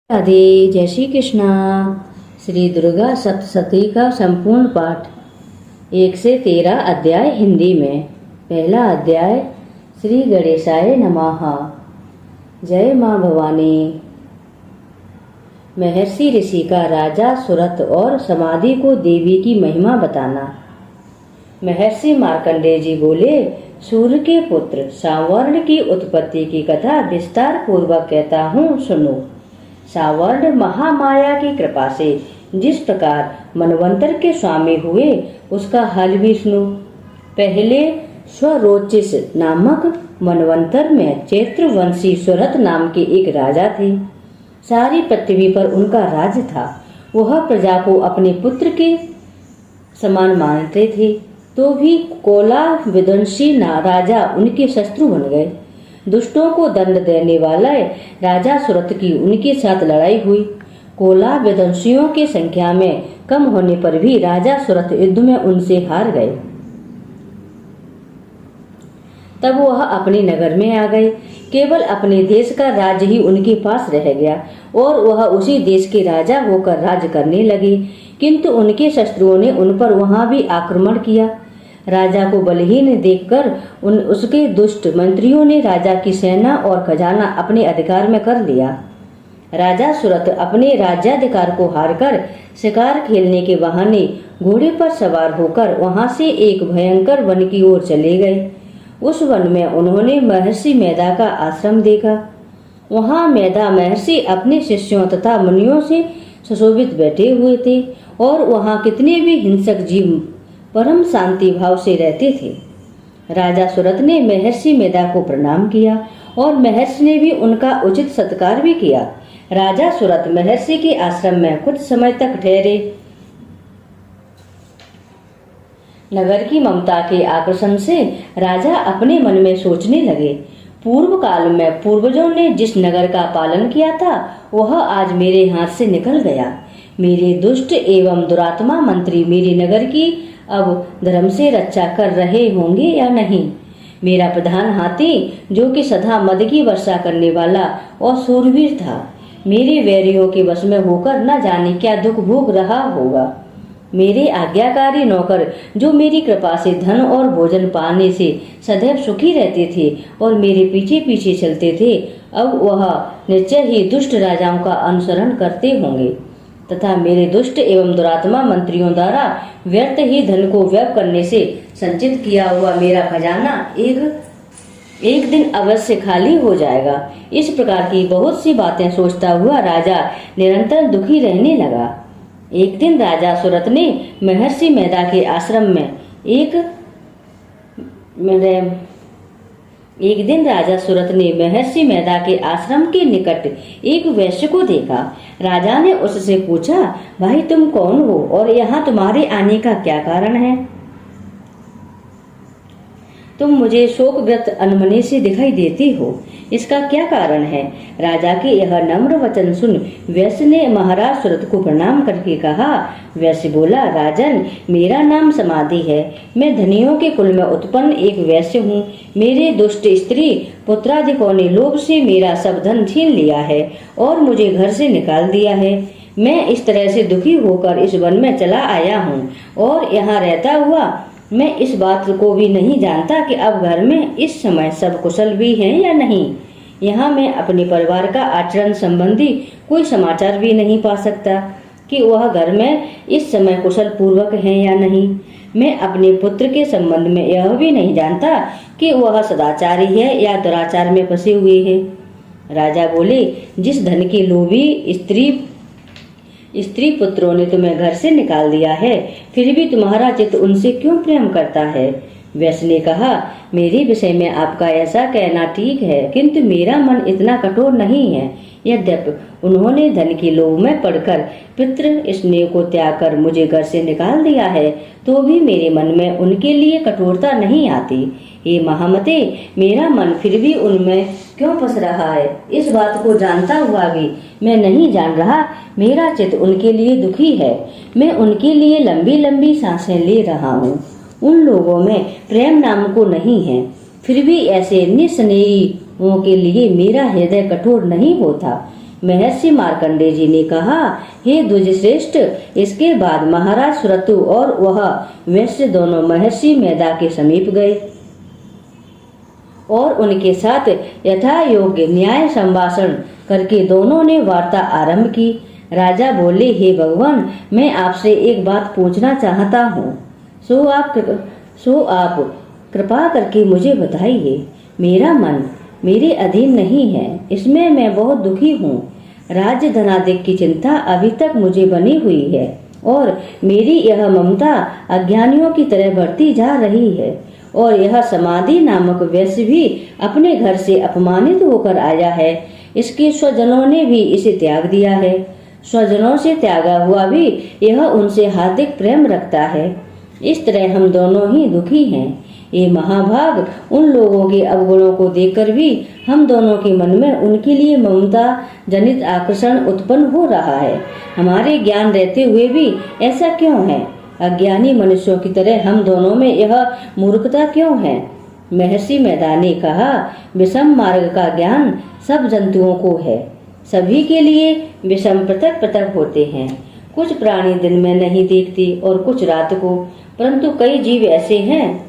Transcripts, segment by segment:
राधे। जय श्री कृष्णा। श्री दुर्गा सप्तशती का संपूर्ण पाठ 1 से 13 अध्याय हिंदी में। पहला अध्याय। श्री गणेशाय नमः। जय माँ भवानी। महर्षि ऋषि का राजा सुरत और समाधि को देवी की महिमा बताना। महर्षि मार्कंडेय जी बोले, सूर्य के पुत्र सावर्ण की उत्पत्ति की कथा विस्तार पूर्वक कहता हूँ, सुनो। सावर्ण महामाया की कृपा से जिस प्रकार मनवंतर के स्वामी हुए उसका हाल भी सुनो। पहले स्वरोचिष नामक मनवंतर में चैत्रवंशी सुरत नाम के एक राजा थे। सारी पृथ्वी पर उनका राज था। वह प्रजा को अपने पुत्र के समान मानते थे, तो भी कोला विध्वंसी राजा उनके शत्रु बन गए। दुष्टों को दंड देने वाला राजा सुरत की उनके साथ लड़ाई हुई। कोला विध्वंसियों की संख्या में कम होने पर भी राजा सुरत युद्ध में उनसे हार गए। तब वह अपने नगर में आ गए। केवल अपने देश का राज्य ही उनके पास रह गया और वह उसी देश के राजा होकर राज करने लगे। किंतु उनके शत्रुओं ने उन पर वहां भी आक्रमण किया। राजा को बलहीन देखकर उसके दुष्ट मंत्रियों ने राजा की सेना और खजाना अपने अधिकार में कर लिया। राजा सुरत अपने राज्याधिकार को हारकर शिकार खेलने के बहाने घोड़े पर सवार होकर वहां से एक भयंकर वन की ओर चले गए। उस वन में उन्होंने महर्षि मैदा का आश्रम देखा। वहां मैदा महर्षि अपने शिष्यों तथा मुनियों से सुशोभित बैठे हुए थे और वहां कितने भी हिंसक जीव परम शांति भाव से रहते थे। राजा सुरत ने महर्षि मैदा को प्रणाम किया और महर्षि ने भी उनका उचित सत्कार भी किया। राजा सुरत महर्षि के आश्रम में कुछ समय तक ठहरे। नगर की ममता के आकर्षण से राजा अपने मन में सोचने लगे, पूर्व काल में पूर्वजों ने जिस नगर का पालन किया था वह आज मेरे हाथ से निकल गया। मेरे दुष्ट एवं दुरात्मा मंत्री मेरे नगर की अब धर्म से रक्षा कर रहे होंगे या नहीं। मेरा प्रधान हाथी, जो कि सदा मद की वर्षा करने वाला और शूरवीर था, मेरे वैरियों के वश में होकर न जाने क्या दुख भोग रहा होगा। मेरे आज्ञाकारी नौकर, जो मेरी कृपा से धन और भोजन पाने से सदैव सुखी रहते थे और मेरे पीछे पीछे चलते थे, अब वह निश्चय ही दुष्ट राजाओं का अनुसरण करते होंगे तथा मेरे दुष्ट एवं दुरात्मा मंत्रियों द्वारा व्यर्थ ही धन को व्यय करने से संचित किया हुआ मेरा खजाना एक दिन अवश्य खाली हो जाएगा। इस प्रकार की बहुत सी बातें सोचता हुआ राजा निरंतर दुखी रहने लगा। एक दिन राजा सुरत ने महर्षि मैदा के आश्रम में एक दिन राजा सुरत ने महर्षि मैदा के आश्रम के निकट एक वैश्य को देखा। राजा ने उससे पूछा, भाई तुम कौन हो और यहाँ तुम्हारे आने का क्या कारण है? तुम मुझे शोकग्रस्त अनमने से दिखाई देती हो, इसका क्या कारण है? राजा के यह नम्र वचन सुन वैश्य ने महाराज सुरत को प्रणाम करके कहा। वैश्य बोला, राजन, मेरा नाम समाधि है। मैं धनियों के कुल में उत्पन्न एक वैश्य हूँ। मेरे दुष्ट स्त्री पुत्राधिकों ने लोभ से मेरा सब धन छीन लिया है और मुझे घर से निकाल दिया है। मैं इस तरह से दुखी होकर इस वन में चला आया हूँ और यहाँ रहता हुआ मैं इस बात को भी नहीं जानता कि अब घर में इस समय सब कुशल भी हैं या नहीं। यहाँ मैं अपने परिवार का आचरण संबंधी कोई समाचार भी नहीं पा सकता कि वह घर में इस समय कुशल पूर्वक हैं या नहीं। मैं अपने पुत्र के संबंध में यह भी नहीं जानता कि वह सदाचारी है या दुराचार में फंसे हुए हैं। राजा बोले, जिस धन के लोभी स्त्री पुत्रों ने तुम्हें घर से निकाल दिया है, फिर भी तुम्हारा चित्त उनसे क्यों प्रेम करता है? वैश्य ने कहा, मेरे विषय में आपका ऐसा कहना ठीक है, किंतु मेरा मन इतना कठोर नहीं है। यद्यपि उन्होंने धन के लोभ में पड़कर पितृ स्नेह को त्याग कर मुझे घर से निकाल दिया है, तो भी मेरे मन में उनके लिए कठोरता नहीं आती। हे महामते, मेरा मन फिर भी उनमें क्यों फंस रहा है? इस बात को जानता हुआ भी मैं नहीं जान रहा। मेरा चित्त उनके लिए दुखी है। मैं उनके लिए लंबी लंबी सांसें ले रहा हूँ। उन लोगों में प्रेम नाम को नहीं है, फिर भी ऐसे निस्नेही के लिए मेरा हृदय कठोर नहीं होता। महर्षि मार्कंडेय जी ने कहा, हे द्विज श्रेष्ठ, इसके बाद महाराज सुरतु और वह वैश्य दोनों महर्षि मेधा के समीप गए और उनके साथ यथा योग्य न्याय संभाषण करके दोनों ने वार्ता आरंभ की। राजा बोले, हे भगवान, मैं आपसे एक बात पूछना चाहता हूँ, सो आप कृपा करके मुझे बताइए। मेरा मन मेरे अधीन नहीं है, इसमें मैं बहुत दुखी हूँ। राज्य धनादिक की चिंता अभी तक मुझे बनी हुई है और मेरी यह ममता अज्ञानियों की तरह बढ़ती जा रही है। और यह समाधि नामक वैश्य भी अपने घर से अपमानित होकर आया है। इसके स्वजनों ने भी इसे त्याग दिया है। स्वजनों से त्यागा हुआ भी यह उनसे हार्दिक प्रेम रखता है। इस तरह हम दोनों ही दुखी हैं। ये महाभाग, उन लोगों के अवगुणों को देखकर भी हम दोनों के मन में उनके लिए ममता जनित आकर्षण उत्पन्न हो रहा है। हमारे ज्ञान रहते हुए भी ऐसा क्यों है? अज्ञानी मनुष्यों की तरह हम दोनों में यह मूर्खता क्यों है? महर्षि मेधा ने कहा, विषम मार्ग का ज्ञान सब जंतुओं को है। सभी के लिए विषम पृथक पृथक होते हैं। कुछ प्राणी दिन में नहीं देखते और कुछ रात को, परंतु कई जीव ऐसे हैं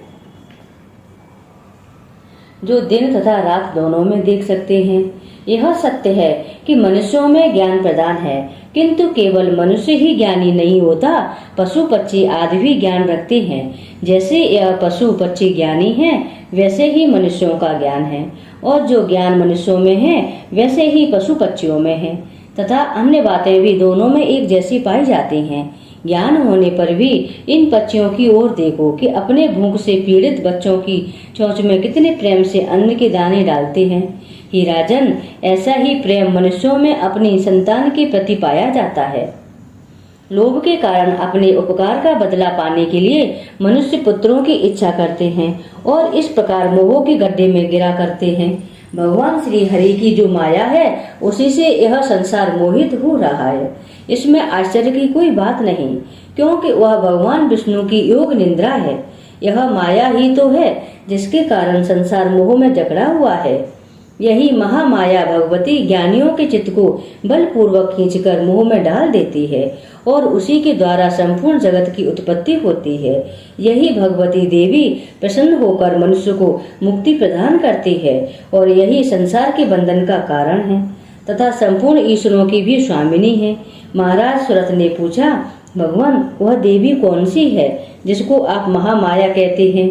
जो दिन तथा रात दोनों में देख सकते हैं। यह सत्य है कि मनुष्यों में ज्ञान प्रदान है, किंतु केवल मनुष्य ही ज्ञानी नहीं होता, पशु पक्षी आदि भी ज्ञान रखते हैं। जैसे यह पशु पक्षी ज्ञानी हैं, वैसे ही मनुष्यों का ज्ञान है, और जो ज्ञान मनुष्यों में है वैसे ही पशु पक्षियों में है, तथा अन्य बातें भी दोनों में एक जैसी पाई जाती हैं। ज्ञान होने पर भी इन पक्षियों की ओर देखो कि अपने भूख से पीड़ित बच्चों की चोंच में कितने प्रेम से अन्न के दाने डालते हैं। हे राजन, ऐसा ही प्रेम मनुष्यों में अपनी संतान के प्रति पाया जाता है। लोभ के कारण अपने उपकार का बदला पाने के लिए मनुष्य पुत्रों की इच्छा करते हैं और इस प्रकार मोह के गड्ढे में गिरा करते हैं। भगवान श्री हरि की जो माया है, उसी से यह संसार मोहित हो रहा है। इसमें आश्चर्य की कोई बात नहीं, क्योंकि वह भगवान विष्णु की योग निंद्रा है। यह माया ही तो है जिसके कारण संसार मोह में जकड़ा हुआ है। यही महामाया भगवती ज्ञानियों के चित्त को बलपूर्वक खींचकर मोह में डाल देती है और उसी के द्वारा संपूर्ण जगत की उत्पत्ति होती है। यही भगवती देवी प्रसन्न होकर मनुष्य को मुक्ति प्रदान करती है और यही संसार के बंधन का कारण है तथा संपूर्ण ईश्वरों की भी स्वामिनी है। महाराज सुरत ने पूछा, भगवान, वह देवी कौन सी है जिसको आप महामाया कहते हैं?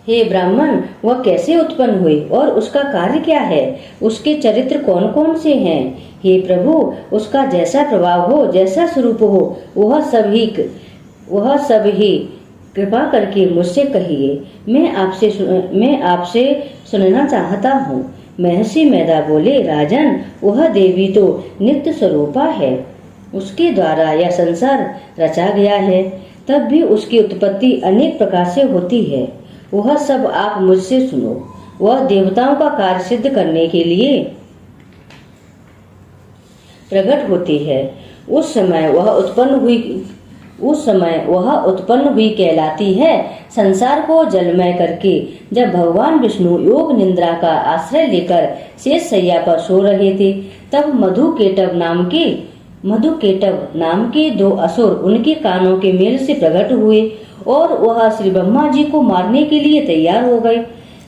हे ब्राह्मण, वह कैसे उत्पन्न हुई और उसका कार्य क्या है? उसके चरित्र कौन कौन से हैं? हे प्रभु, उसका जैसा प्रभाव हो, जैसा स्वरूप हो, वह सब ही कृपा करके मुझसे कहिए। मैं आपसे सुनना चाहता हूँ। महर्षि मेधा बोले, राजन, वह देवी तो नित्य स्वरूपा है। उसके द्वारा यह संसार रचा गया है, तब भी उसकी उत्पत्ति अनेक प्रकार से होती है। वह सब आप मुझसे सुनो। वह देवताओं का कार्य सिद्ध करने के लिए प्रकट होती है। उस समय वह उत्पन्न हुई कहलाती है। संसार को जलमय करके जब भगवान विष्णु योग निंद्रा का आश्रय लेकर शेष शैया पर सो रहे थे, तब मधुकेटव नाम के दो असुर उनके कानों के मेल से प्रकट हुए और वह श्री ब्रह्मा जी को मारने के लिए तैयार हो गए।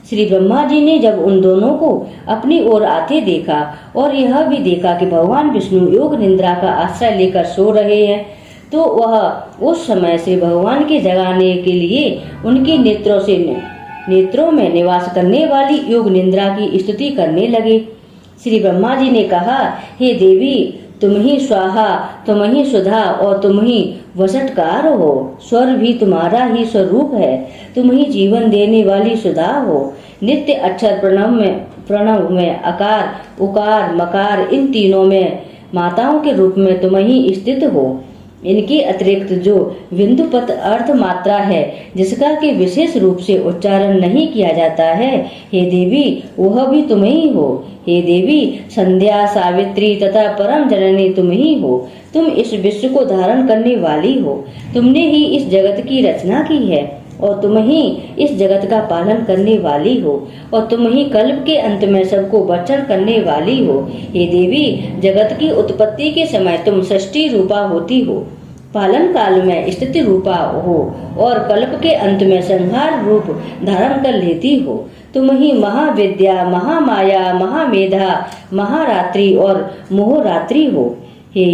श्री ब्रह्मा जी ने जब उन दोनों को अपनी ओर आते देखा और यह भी देखा कि भगवान विष्णु योग निंद्रा का आश्रय लेकर सो रहे हैं, तो वह उस समय से भगवान के जगाने के लिए उनके नेत्रों में निवास करने वाली योग निंद्रा की स्तुति करने लगे। श्री ब्रह्मा जी ने कहा, हे देवी, तुम ही स्वाहा, तुम ही सुधा और तुम ही वसटकार हो। स्वर भी तुम्हारा ही स्वरूप है। तुम ही जीवन देने वाली सुधा हो। नित्य अक्षर प्रणव में अकार, उकार, मकार, इन तीनों में माताओं के रूप में तुम ही स्थित हो। इनके अतिरिक्त जो बिंदुपत अर्थ मात्रा है, जिसका कि विशेष रूप से उच्चारण नहीं किया जाता है, हे देवी, वह भी तुम ही हो। हे देवी, संध्या, सावित्री तथा परम जननी तुम ही हो। तुम इस विश्व को धारण करने वाली हो। तुमने ही इस जगत की रचना की है। और तुम ही इस जगत का पालन करने वाली हो, और तुम ही कल्प के अंत में सबको भक्षण करने वाली हो। हे देवी, जगत की उत्पत्ति के समय तुम सृष्टि रूपा होती हो, पालन काल में स्थिति रूपा हो, और कल्प के अंत में संहार रूप धारण कर लेती हो। तुम ही महाविद्या, महामाया, महामेधा, महारात्रि और मोहरात्रि हो। हे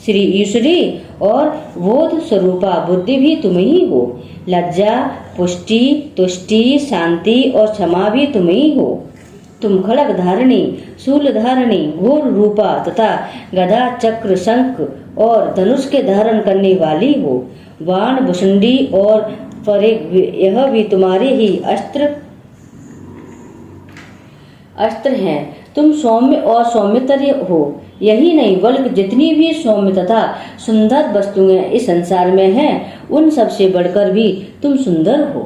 श्री ईश्वरी और बोध स्वरूपा बुद्धि भी तुम ही हो। लज्जा, पुष्टि, तुष्टि, शांति और क्षमा भी तुम ही हो। तुम खड़ग धारणी, शूल धारणी, घोर रूपा तथा गदा, चक्र, शंख और धनुष के धारण करने वाली हो। बाण, भुसुंडी और परेग यह भी तुम्हारे ही अस्त्र हैं। तुम सौम्य और सौम्यतर हो। यही नहीं बल्कि जितनी भी सौम्य तथा सुंदर वस्तुएं इस संसार में हैं, उन सबसे बढ़कर भी तुम सुंदर हो।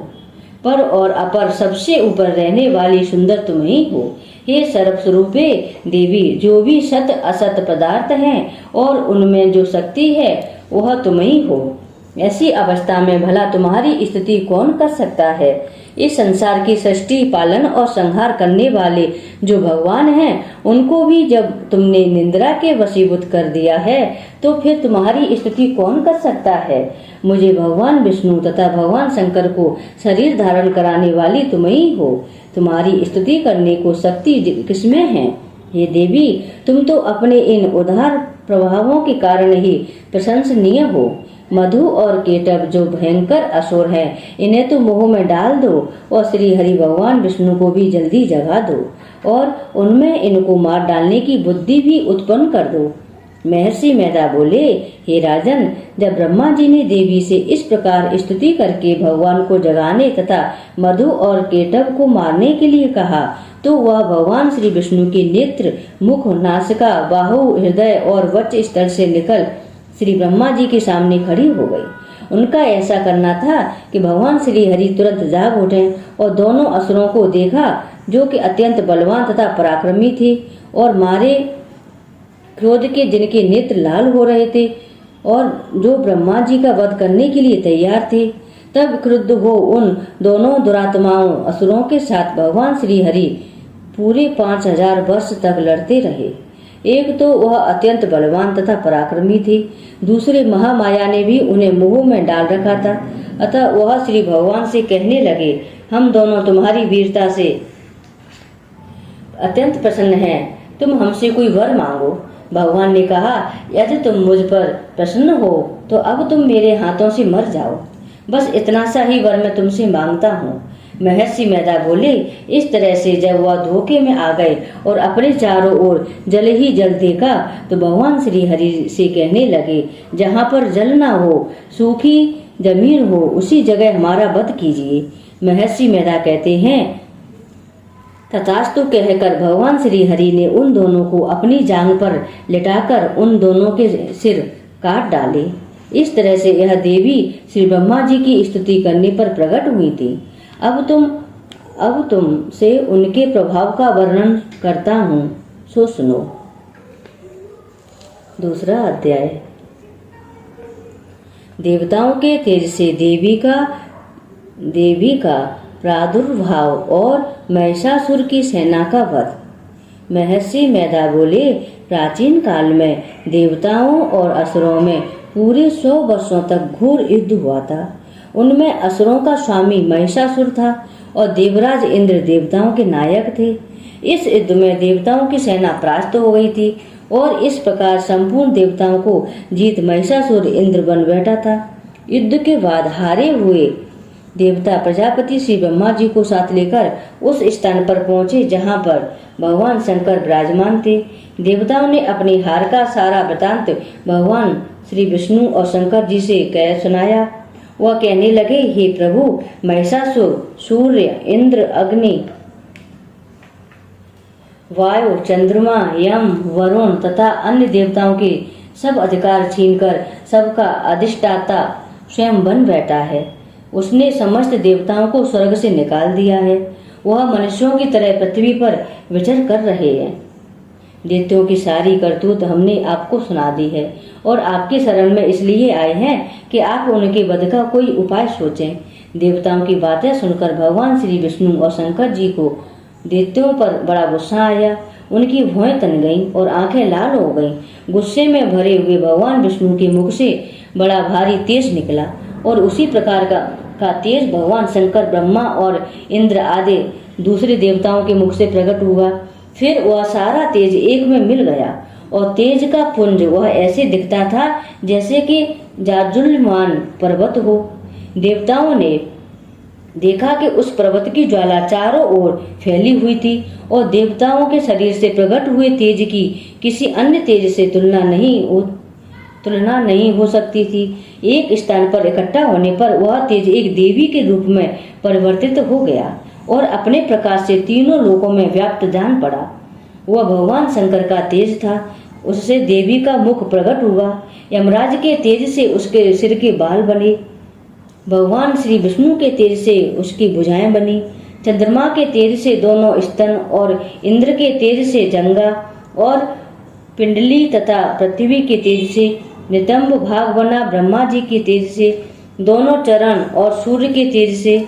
पर और अपर सबसे ऊपर रहने वाली सुंदर तुम ही हो। हे सर्वस्वरूपे देवी, जो भी सत असत पदार्थ हैं और उनमें जो शक्ति है वह तुम ही हो। ऐसी अवस्था में भला तुम्हारी स्तुति कौन कर सकता है। इस संसार की सृष्टि, पालन और संहार करने वाले जो भगवान हैं, उनको भी जब तुमने निंद्रा के वशीभूत कर दिया है, तो फिर तुम्हारी स्तुति कौन कर सकता है। मुझे भगवान विष्णु तथा भगवान शंकर को शरीर धारण कराने वाली तुम ही हो। तुम्हारी स्तुति करने को शक्ति किसमें है। हे देवी, तुम तो अपने इन उदार प्रभावों के कारण ही प्रशंसनीय हो। मधु और केटव जो भयंकर असुर हैं, इन्हें तो मोह में डाल दो और श्री हरि भगवान विष्णु को भी जल्दी जगा दो और उनमें इनको मार डालने की बुद्धि भी उत्पन्न कर दो। महर्षि मैदा बोले, हे राजन, जब ब्रह्मा जी ने देवी से इस प्रकार स्तुति करके भगवान को जगाने तथा मधु और केटव को मारने के लिए कहा, तो वह भगवान श्री विष्णु के नेत्र, मुख, नासिका, बाहु, हृदय और वक्ष स्थल से निकल श्री ब्रह्मा जी के सामने खड़ी हो गई। उनका ऐसा करना था कि भगवान श्री हरि तुरंत जाग उठे और दोनों असुरों को देखा, जो कि अत्यंत बलवान तथा पराक्रमी थे और मारे क्रोध के जिनके नेत्र लाल हो रहे थे और जो ब्रह्मा जी का वध करने के लिए तैयार थे। तब क्रुद्ध हो उन दोनों दुरात्माओं असुरों के साथ भगवान श्री हरि पूरे 5000 वर्ष तक लड़ते रहे। एक तो वह अत्यंत बलवान तथा पराक्रमी थे, दूसरे महामाया ने भी उन्हें मोह में डाल रखा था। अतः वह श्री भगवान से कहने लगे, हम दोनों तुम्हारी वीरता से अत्यंत प्रसन्न हैं, तुम हमसे कोई वर मांगो। भगवान ने कहा, यदि तुम मुझ पर प्रसन्न हो तो अब तुम मेरे हाथों से मर जाओ। बस इतना सा ही वर मैं तुमसे मांगता हूँ। महर्षि मैदा बोले, इस तरह से जब वह धोखे में आ गए और अपने चारों ओर जल ही जल देखा, तो भगवान श्री हरि से कहने लगे, जहाँ पर जल ना हो, सूखी जमीन हो, उसी जगह हमारा वध कीजिए। महर्षि मैदा कहते हैं, तथास्तु कहकर भगवान श्री हरि ने उन दोनों को अपनी जांग पर लिटाकर उन दोनों के सिर काट डाले। इस तरह से यह देवी श्री ब्रह्मा जी की स्तुति करने पर प्रकट हुई थी। अब तुम से उनके प्रभाव का वर्णन करता हूँ, सो सुनो। दूसरा अध्याय। देवताओं के तेज से देवी का प्रादुर्भाव और महिषासुर की सेना का वध। महर्षि मैदा बोले, प्राचीन काल में देवताओं और असुरों में पूरे 100 वर्षों तक घोर युद्ध हुआ था। उनमें असुरों का स्वामी महिषासुर था और देवराज इंद्र देवताओं के नायक थे। इस युद्ध में देवताओं की सेना परास्त हो गई थी और इस प्रकार संपूर्ण देवताओं को जीत महिषासुर इंद्र बन बैठा था। युद्ध के बाद हारे हुए देवता प्रजापति श्री ब्रह्मा जी को साथ लेकर उस स्थान पर पहुंचे जहां पर भगवान शंकर विराजमान थे। देवताओं ने अपनी हार का सारा वृतांत भगवान श्री विष्णु और शंकर जी से कह सुनाया। वह कहने लगे, हे प्रभु, महिषासुर सूर्य, इंद्र, अग्नि, वायु, चंद्रमा, यम, वरुण तथा अन्य देवताओं के सब अधिकार छीनकर सबका अधिष्ठाता स्वयं बन बैठा है। उसने समस्त देवताओं को स्वर्ग से निकाल दिया है। वह मनुष्यों की तरह पृथ्वी पर विचर कर रहे हैं। दैत्यों की सारी करतूत हमने आपको सुना दी है और आपके शरण में इसलिए आए हैं कि आप उनके वध का कोई उपाय सोचें। देवताओं की बातें सुनकर भगवान श्री विष्णु और शंकर जी को दैत्यों पर बड़ा गुस्सा आया। उनकी भौहें तन गईं और आंखें लाल हो गईं। गुस्से में भरे हुए भगवान विष्णु के मुख से बड़ा भारी तेज निकला और उसी प्रकार का तेज भगवान शंकर, ब्रह्मा और इंद्र आदि दूसरे देवताओं के मुख से प्रकट हुआ। फिर वह सारा तेज एक में मिल गया और तेज का पुंज वह ऐसे दिखता था जैसे कि जाजुल्यमान पर्वत हो। देवताओं ने देखा कि उस पर्वत की ज्वाला चारों ओर फैली हुई थी और देवताओं के शरीर से प्रकट हुए तेज की किसी अन्य तेज से तुलना नहीं हो सकती थी। एक स्थान पर इकट्ठा होने पर वह तेज एक देवी के रूप में परिवर्तित हो गया और अपने प्रकाश से तीनों लोकों में व्याप्त जान पड़ा। वह भगवान शंकर का तेज था। उससे देवी का मुख प्रकट हुआ। यमराज के तेज से उसके सिर के बाल बने। भगवान श्री विष्णु के तेज से उसकी भुजाएं बनी। चंद्रमा के तेज से दोनों स्तन और इंद्र के तेज से जंगा और पिंडली तथा पृथ्वी के तेज से नितंब भाग बना। ब्रह्मा जी के तेज से दोनों चरण और सूर्य के तेज से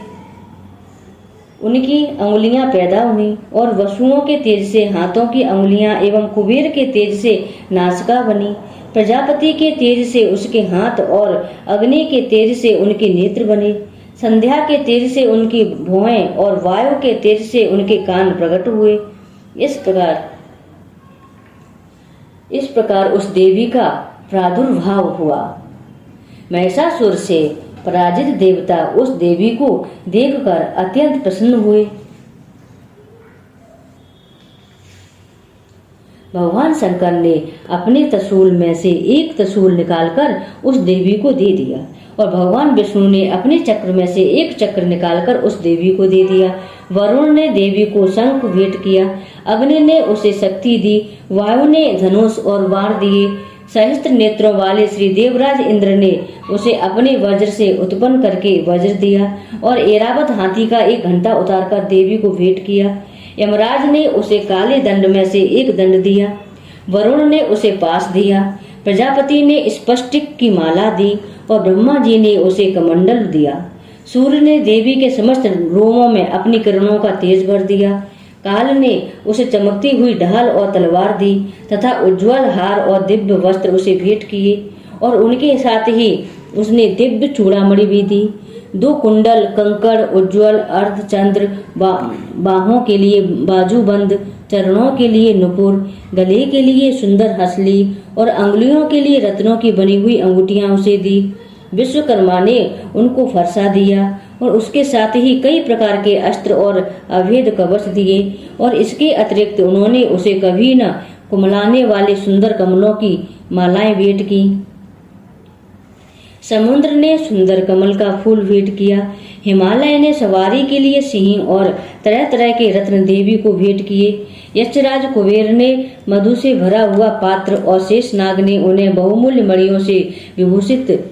उनकी अंगुलियां पैदा हुई और वसुओं के तेज से हाथों की अंगुलियां एवं कुबेर के तेज से नासिका बनी। प्रजापति के तेज से उसके हाथ और अग्नि के तेज से उनके नेत्र बने। संध्या के तेज से उनकी भौहें और वायु के तेज से उनके कान प्रकट हुए। इस प्रकार उस देवी का प्रादुर्भाव हुआ। महिषासुर से पराजित देवता उस देवी को देखकर अत्यंत प्रसन्न हुए। भगवान शंकर ने अपने त्रिशूल में से एक त्रिशूल निकालकर उस देवी को दे दिया और भगवान विष्णु ने अपने चक्र में से एक चक्र निकालकर उस देवी को दे दिया। वरुण ने देवी को शंख भेंट किया। अग्नि ने उसे शक्ति दी। वायु ने धनुष और बाण दिए। सहस्त्र नेत्रों वाले श्री देवराज इंद्र ने उसे अपने वज्र से उत्पन्न करके वज्र दिया और ऐरावत हाथी का एक घंटा उतारकर देवी को भेंट किया। यमराज ने उसे काले दंड में से एक दंड दिया। वरुण ने उसे पास दिया। प्रजापति ने स्पष्टिक की माला दी और ब्रह्मा जी ने उसे कमंडल दिया। सूर्य ने देवी के समस्त रोमों में अपनी किरणों का तेज भर दिया। काल ने उसे चमकती हुई ढाल और तलवार दी तथा उज्ज्वल हार और दिव्य वस्त्र उसे भेंट किए और उनके साथ ही उसने दिव्य चूड़ामणि भी दी। 2 कुंडल, कंकड़, उज्ज्वल अर्धचंद्र, बाहों के लिए बाजूबंद, चरणों के लिए नुपुर, गले के लिए सुंदर हंसली और अंगुलियों के लिए रत्नों की बनी हुई अंगूठियां उसे दी। विश्वकर्मा ने उनको फरसा दिया और उसके साथ ही कई प्रकार के अस्त्र और अभेद कवच दिए और इसके अतिरिक्त उन्होंने उसे कभी न कुमलाने वाले सुंदर कमलों की मालाएं भेंट की। समुद्र ने सुंदर कमल का फूल भेंट किया। हिमालय ने सवारी के लिए सिंह और तरह तरह के रत्न देवी को भेंट किए। यक्षराज कुबेर ने मधु से भरा हुआ पात्र और शेषनाग ने उन्हें बहुमूल्य मणियों से विभूषित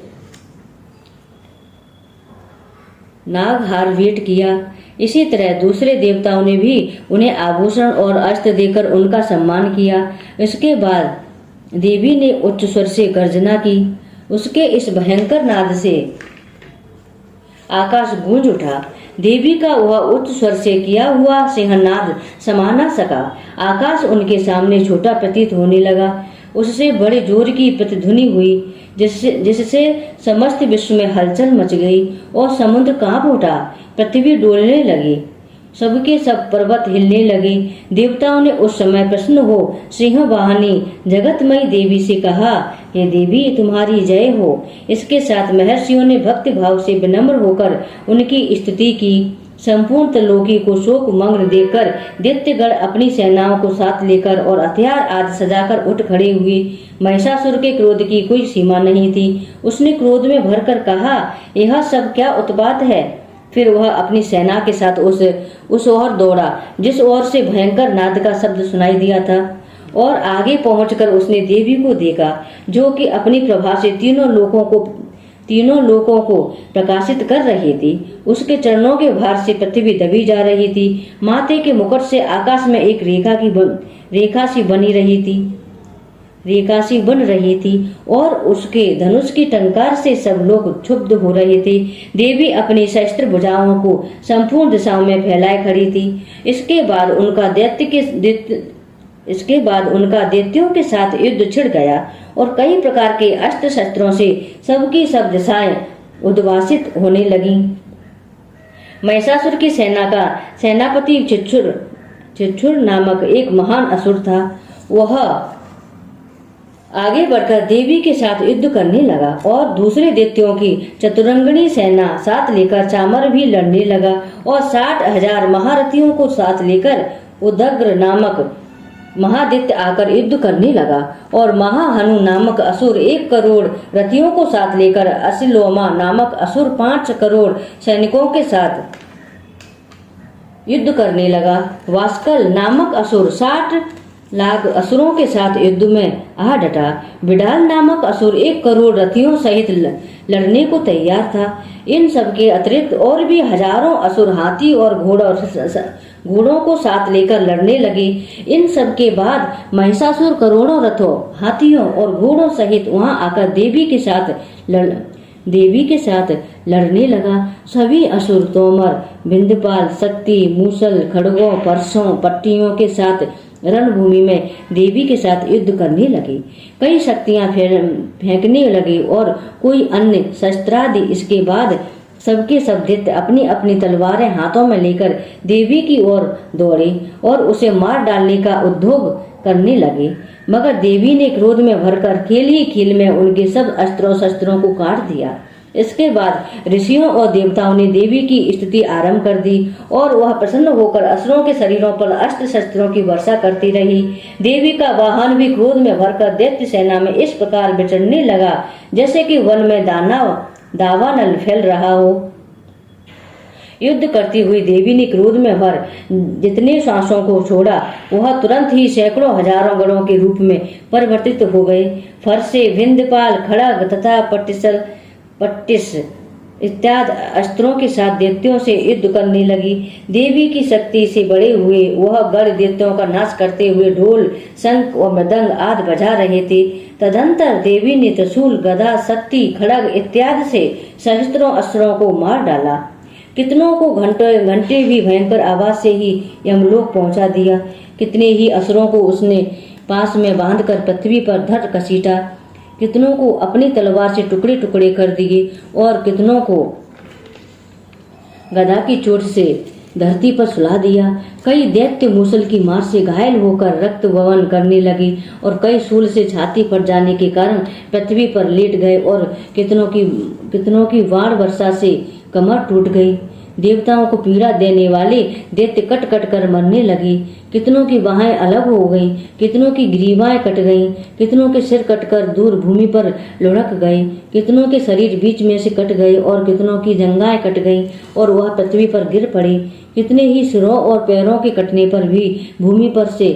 नागहार भेंट किया। इसी तरह दूसरे देवताओं ने भी उन्हें आभूषण और अस्त्र देकर उनका सम्मान किया। इसके बाद देवी ने उच्च स्वर से गर्जना की। उसके इस भयंकर नाद से आकाश गूंज उठा। देवी का वह उच्च स्वर से किया हुआ सिंहनाद समा न सका। आकाश उनके सामने छोटा प्रतीत होने लगा। उससे बड़े जोर की प्रतिध्वनि हुई जिससे समस्त विश्व में हलचल मच गई और समुद्र कांप उठा। पृथ्वी डोलने लगी। सबके सब पर्वत हिलने लगे। देवताओं ने उस समय प्रसन्न हो सिंह वाहनी जगतमयी देवी से कहा, हे देवी तुम्हारी जय हो। इसके साथ महर्षियों ने भक्ति भाव से विनम्र होकर उनकी स्तुति की। संपूर्ण त्रिलोकी को शोक मग्न देखकर दैत्यगण अपनी सेनाओं को साथ लेकर और हथियार आदि सजाकर उठ खड़े हुए। महिषासुर के क्रोध की कोई सीमा नहीं थी। उसने क्रोध में भरकर कहा, यह सब क्या उत्पात है। फिर वह अपनी सेना के साथ उस ओर दौड़ा जिस ओर से भयंकर नाद का शब्द सुनाई दिया था और आगे पहुंचकर उसने देवी को देखा जो कि अपनी प्रभा से तीनों लोकों को प्रकाशित कर रही थी। उसके चरणों के भार से पृथ्वी दबी जा रही थी। माथे के मुकुट से आकाश में एक रेखा सी बनी रही थी। रेखा सी बन रही थी और उसके धनुष की टंकार से सब लोग क्षुब्ध हो रहे थे। देवी अपनी शस्त्र भुजाओं को संपूर्ण दिशाओं में फैलाए खड़ी थी। इसके बाद उनका दैत्यों के साथ युद्ध छिड़ गया और कई प्रकार के अस्त्र शस्त्रों से सबकी सब दिशाएं उद्वासित होने लगी। महिषासुर की सेना का सेनापति चिच्छुर नामक एक महान असुर था। वह आगे बढ़कर देवी के साथ युद्ध करने लगा और दूसरे दैत्यों की चतुरंगनी सेना साथ लेकर चामर भी लड़ने लगा और 60,000 महारथियों को साथ लेकर उदग्र नामक महादित्य आकर युद्ध करने लगा और महाहनु नामक असुर 1 करोड़ रथियों को साथ लेकर असिलोमा नामक असुर 5 करोड़ सैनिकों के साथ युद्ध करने लगा। वास्कल नामक असुर 60 लाख असुरों के साथ युद्ध में आ डटा। बिडाल नामक असुर 1 करोड़ रथियों सहित लड़ने को तैयार था। इन सब के अतिरिक्त और भी हजारों असुर हाथी और घोड़ों को साथ लेकर लड़ने लगे। इन सब के बाद महिषासुर करोड़ों रथों, हाथियों और घोड़ों सहित वहां आकर देवी के साथ लड़ने लगा। सभी असुर तोमर, बिंदपाल, शक्ति, मूसल, खड़गों, परसों, पट्टियों के साथ रणभूमि में देवी के साथ युद्ध करने लगे। कई शक्तियां फेंकने लगे और कोई अन्य शस्त्रादि। इसके बाद सबके सब दैत्य अपनी अपनी तलवारें हाथों में लेकर देवी की ओर दौड़े और उसे मार डालने का उद्योग करने लगे। मगर देवी ने क्रोध में भरकर खेल ही खेल में उनके सब अस्त्रों शस्त्रों को काट दिया। इसके बाद ऋषियों और देवताओं ने देवी की स्तुति आरंभ कर दी और वह प्रसन्न होकर असुरों के शरीरों पर अस्त्र शस्त्रों की वर्षा करती रही। देवी का वाहन भी क्रोध में भरकर दैत्य सेना में इस प्रकार विचरने लगा जैसे कि वन में दावानल फैल रहा हो। युद्ध करती हुई देवी ने क्रोध में भर जितने श्वासों को छोड़ा वह तुरंत ही सैकड़ों हजारों गणों के रूप में परिवर्तित हो गए। फरसे, विंध्यपाल, खड़ग तथा पट्टिस इत्यादि अस्त्रों के साथ दैत्यों से युद्ध करने लगी। देवी की शक्ति से बड़े हुए वह गढ़ दैत्यों का नाश करते हुए ढोल, शंख और मृदंग आदि बजा रहे थे। तदंतर देवी ने त्रिशूल, गदा, शक्ति, खड़ग इत्यादि से सहस्त्रों अस्त्रों को मार डाला। कितनों को घंटे भी भयंकर आवाज से ही यमलोक पहुंचा दिया। कितने ही असुरों को उसने पास में बांधकर पृथ्वी पर धर घसीटा। कितनों को अपनी तलवार से टुकड़े टुकड़े कर दिए और कितनों को गदा की चोट से धरती पर सुला दिया। कई दैत्य मूसल की मार से घायल होकर रक्त ववन करने लगे और कई शूल से छाती पर जाने के कारण पृथ्वी पर लेट गए और कितनों की वाण वर्षा से कमर टूट गई। देवताओं को पीड़ा देने वाले दैत्य कट कट कर मरने लगे। कितनों की बाहें अलग हो गईं, कितनों की ग्रीवाएं कट गईं, कितनों के सिर कटकर दूर भूमि पर लुढ़क गए, कितनों के शरीर बीच में से कट गए और कितनों की जंघाएं कट गईं और वह पृथ्वी पर गिर पड़े। कितने ही सिरों और पैरों के कटने पर भी भूमि पर से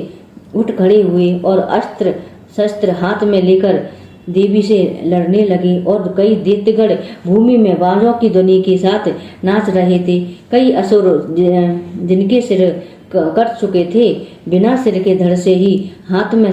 उठ खड़े हुए और अस्त्र शस्त्र हाथ में लेकर देवी से लड़ने लगे और कई दैत्यगण भूमि में बाजों की ध्वनि के साथ नाच रहे थे। कई असुर जिनके सिर कट चुके थे बिना सिर के धड़ से ही हाथ में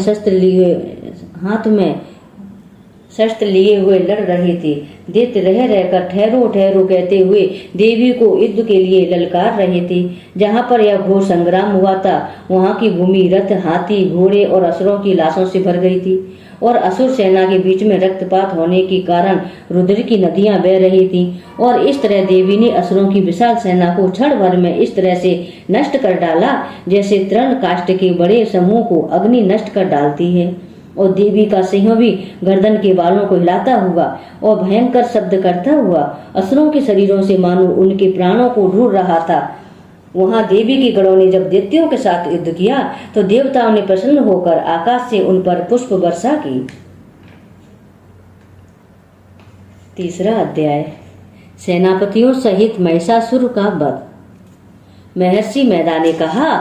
शस्त्र लिए हुए लड़ रहे थे। दैत्य रह रहकर ठहरो ठहरो कहते हुए देवी को युद्ध के लिए ललकार रहे थे। जहाँ पर यह घोर संग्राम हुआ था वहाँ की भूमि रथ, हाथी, घोड़े और असुरों की लाशों से भर गई थी और असुर सेना के बीच में रक्तपात होने के कारण रुद्र की नदियां बह रही थी। और इस तरह देवी ने असुरों की विशाल सेना को क्षण भर में इस तरह से नष्ट कर डाला जैसे तृण काष्ठ के बड़े समूह को अग्नि नष्ट कर डालती है। और देवी का सिंह भी गर्दन के बालों को हिलाता हुआ और भयंकर शब्द करता हुआ असुरों के शरीरों से मानो उनके प्राणों को ढूंढ रहा था। वहां देवी के गणों ने जब दैत्यों के साथ युद्ध किया तो देवताओं ने प्रसन्न होकर आकाश से उन पर पुष्प वर्षा की। तीसरा अध्याय, सेनापतियों सहित महिषासुर का वध। महर्षि मैदा ने कहा,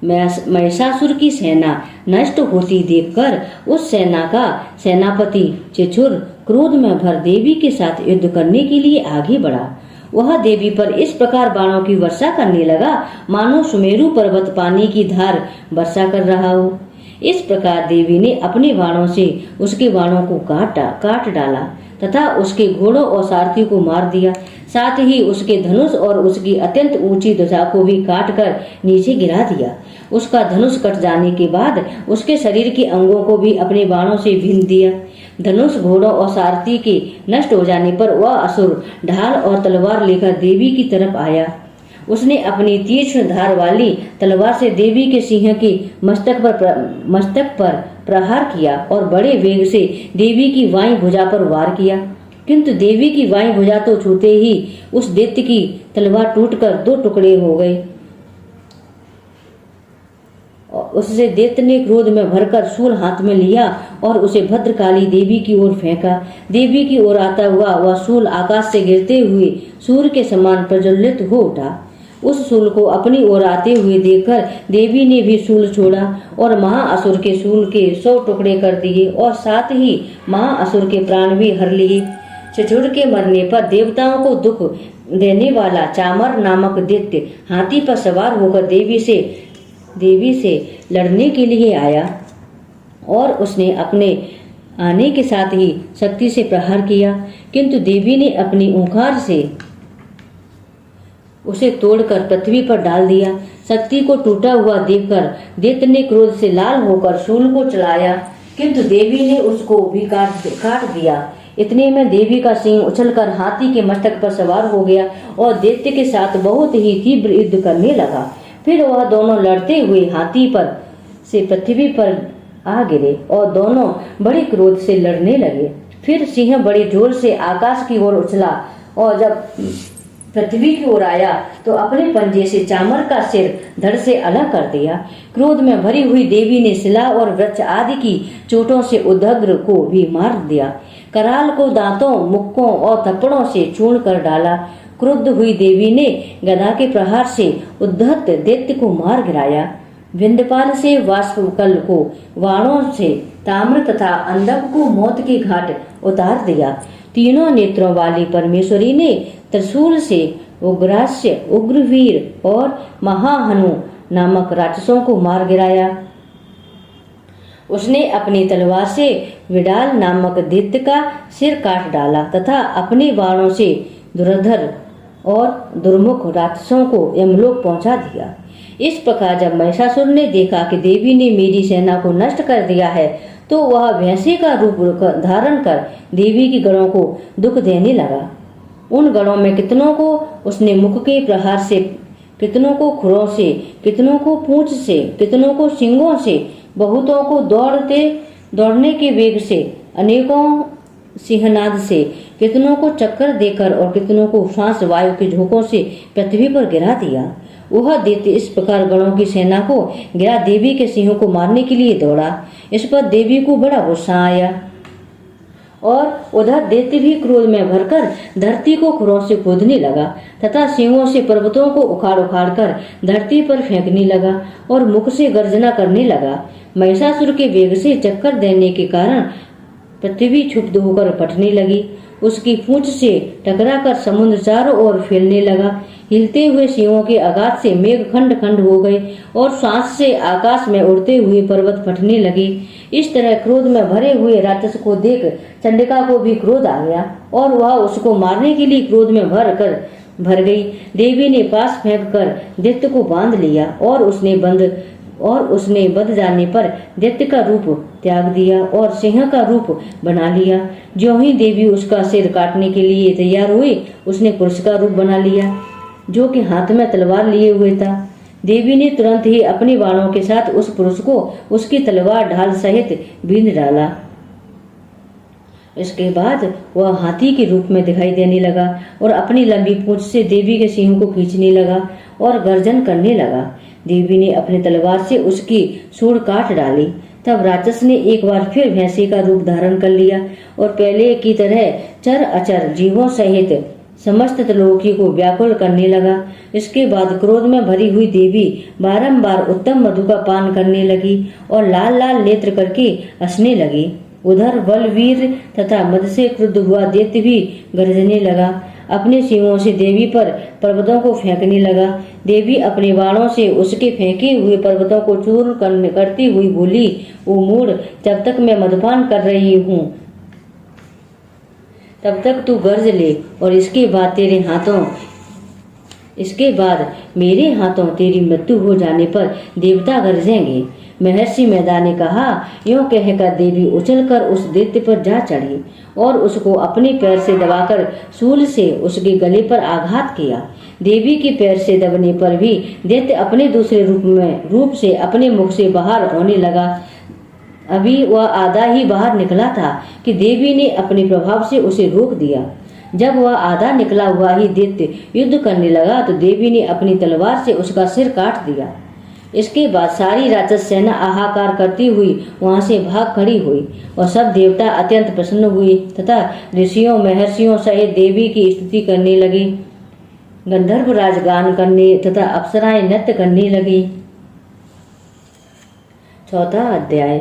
महिषासुर की सेना नष्ट होती देखकर उस सेना का सेनापति चिच्छुर क्रोध में भर देवी के साथ युद्ध करने के लिए आगे बढ़ा। वह देवी पर इस प्रकार बाणों की वर्षा करने लगा मानो सुमेरु पर्वत पानी की धार वर्षा कर रहा हो। इस प्रकार देवी ने अपने बाणों से उसके बाणों को काट डाला तथा उसके घोड़ों और सारथी को मार दिया। साथ ही उसके धनुष और उसकी अत्यंत ऊंची ध्वजा को भी काट कर नीचे गिरा दिया। उसका धनुष कट जाने के बाद उसके शरीर के अंगों को भी अपने बाणों से भीन दिया। धनुष, घोड़ों और सारथी के नष्ट हो जाने पर वह असुर ढाल और तलवार लेकर देवी की तरफ आया। उसने अपनी तीक्ष्ण धार वाली तलवार से देवी के सिंह के मस्तक पर प्रहार किया और बड़े वेग से देवी की बाईं भुजा पर वार किया। किंतु देवी की बाईं भुजा तो छूते ही उस दैत्य की तलवार टूटकर 2 टुकड़े हो गए। उससे दैत्य ने क्रोध में भरकर शूल हाथ में लिया और उसे भद्रकाली देवी की ओर फेंका। देवी की ओर आता हुआ वह शूल आकाश से गिरते हुए सूर्य के समान प्रज्वलित हो उठा। उस शूल को अपनी ओर आते हुए देखकर देवी ने भी शूल छोड़ा और महाअसुर के शूल के 100 टुकड़े कर दिए और साथ ही महाअसुर के प्राण भी हर लिए। छिछुड़ के मरने पर देवताओं को दुख देने वाला चामर नामक दैत्य हाथी पर सवार होकर देवी से लड़ने के लिए आया और उसने अपने आने के साथ ही शक्ति से प्रहार किया, किंतु देवी ने अपनी ओंकार से उसे तोड़कर पृथ्वी पर डाल दिया। शक्ति को टूटा हुआ देखकर दैत्य ने क्रोध से लाल होकर शूल को चलाया, किंतु देवी ने उसको भी काट दिया। इतने में देवी का सिंह उछलकर हाथी के मस्तक पर सवार हो गया और दैत्य के साथ बहुत ही तीव्र युद्ध करने लगा। फिर वह दोनों लड़ते हुए हाथी पर से पृथ्वी पर आ गिरे और दोनों बड़े क्रोध से लड़ने लगे। फिर सिंह बड़े जोर से आकाश की ओर उछला और जब पृथ्वी की ओर आया तो अपने पंजे से चामर का सिर धड़ से अलग कर दिया। क्रोध में भरी हुई देवी ने शिला और वृक्ष आदि की चोटों से उदग्र को भी मार दिया। कराल को दांतों, मुक्कों और थप्पड़ों से चूर्ण कर डाला। क्रुद्ध हुई देवी ने गदा के प्रहार से उद्धत दैत्य को मार गिराया। विंध्यपाल से वाष्पकल को वाणों से ताम्र तथा अंधक को मौत के घाट उतार दिया। तीनों नेत्रों वाली परमेश्वरी ने त्रिशूल से उग्रास्य, उग्रवीर और महाहनु नामक राक्षसों को मार गिराया। उसने अपनी तलवार से विडाल नामक दैत्य का सिर काट डाला तथा अपने बाणों से दुर्धर और दुर्मुख राक्षसों को यमलोक पहुंचा दिया। इस प्रकार जब महिषासुर ने देखा कि देवी ने मेरी सेना को नष्ट कर दिया है, तो वह भैंसे का रूप धारण कर देवी की गणों को दुख देने लगा। उन गणों में कितनों को उसने मुख के प्रहार से, कितनों को खुरों से, कितनों को पूंछ से, कितनों को सिंगों से, बहुतों को दौड़ने के वेग से, अनेकों सिंहनाद से, कितनों को चक्कर देकर और कितनों को श्वास वायु के झोंकों से पृथ्वी पर गिरा दिया। वह दैत्य इस प्रकार गणों की सेना को गिरा देवी के सिंहों को मारने के लिए दौड़ा। इस पर देवी को बड़ा गुस्सा आया और उधर दैत्य भी क्रोध में भरकर धरती को खुरों से खोदने लगा तथा सिंहों से पर्वतों को उखाड़ कर धरती पर फेंकने लगा और मुख से गर्जना करने लगा। महिषासुर के वेग से चक्कर देने के कारण पृथ्वी क्षुब्ध होकर फटने लगी। उसकी पूंछ से टकराकर समुद्र चारों ओर फैलने लगा। हिलते हुए सिंहों के आघात से मेघ खंड खंड हो गए और सांस से आकाश में उड़ते हुए पर्वत फटने लगे। इस तरह क्रोध में भरे हुए राक्षस को देख चंडिका को भी क्रोध आ गया और वह उसको मारने के लिए क्रोध में भर गई। देवी ने पास फेंक कर दैत्य को बांध लिया और उसने बंध जाने पर दैत्य का रूप त्याग दिया और सिंह का रूप बना लिया। ज्यों ही देवी उसका सिर काटने के लिए तैयार हुई, उसने पुरुष का रूप बना लिया जो कि हाथ में तलवार लिए हुए था। देवी ने तुरंत ही अपने बाणों के साथ उस पुरुष को उसकी तलवार ढाल सहित बींध डाला। इसके बाद वह हाथी के रूप में दिखाई देने लगा और अपनी लंबी पूंछ से देवी के सिंह को खींचने लगा और गर्जन करने लगा। देवी ने अपनी तलवार से उसकी सूंड काट डाली। तब राक्षस ने एक बार फिर भैंसे का रूप धारण कर लिया और पहले की तरह चर अचर जीवों सहित समस्त त्रिलोकी को व्याकुल करने लगा। इसके बाद क्रोध में भरी हुई देवी बारंबार उत्तम मधु का पान करने लगी और लाल लाल नेत्र करके हंसने लगी। उधर बलवीर तथा मद से क्रुद्ध हुआ दैत्य भी गरजने लगा। अपने सींगों से देवी पर पर्वतों को फेंकने लगा। देवी अपने बाणों से उसके फेंके हुए पर्वतों को चूर्ण करती हुई बोली, ओ मूढ़, जब तक मैं मदपान कर रही हूँ तब तक तू गर्ज ले, और इसके बाद मेरे हाथों तेरी मृत्यु हो जाने पर देवता गरजेंगे। महर्षि मेधा ने कहा। यूं कहकर देवी उछलकर उस दैत्य पर जा चढ़ी और उसको अपने पैर से दबाकर शूल से उसके गले पर आघात किया। देवी के पैर से दबने पर भी दैत्य अपने दूसरे रूप से अपने मुख से बाहर होने लगा। अभी वह आधा ही बाहर निकला था कि देवी ने अपने प्रभाव से उसे रोक दिया। जब वह आधा निकला हुआ ही दैत्य युद्ध करने लगा तो देवी ने अपनी तलवार से उसका सिर काट दिया। इसके बाद सारी राक्षस सेना हाहाकार करती हुई वहां से भाग खड़ी हुई और सब देवता अत्यंत प्रसन्न हुए तथा ऋषियों महर्षियों सहित देवी की स्तुति करने लगे। गंधर्व राज गान करने तथा अप्सराएं नृत्य करने लगी। चौथा अध्याय,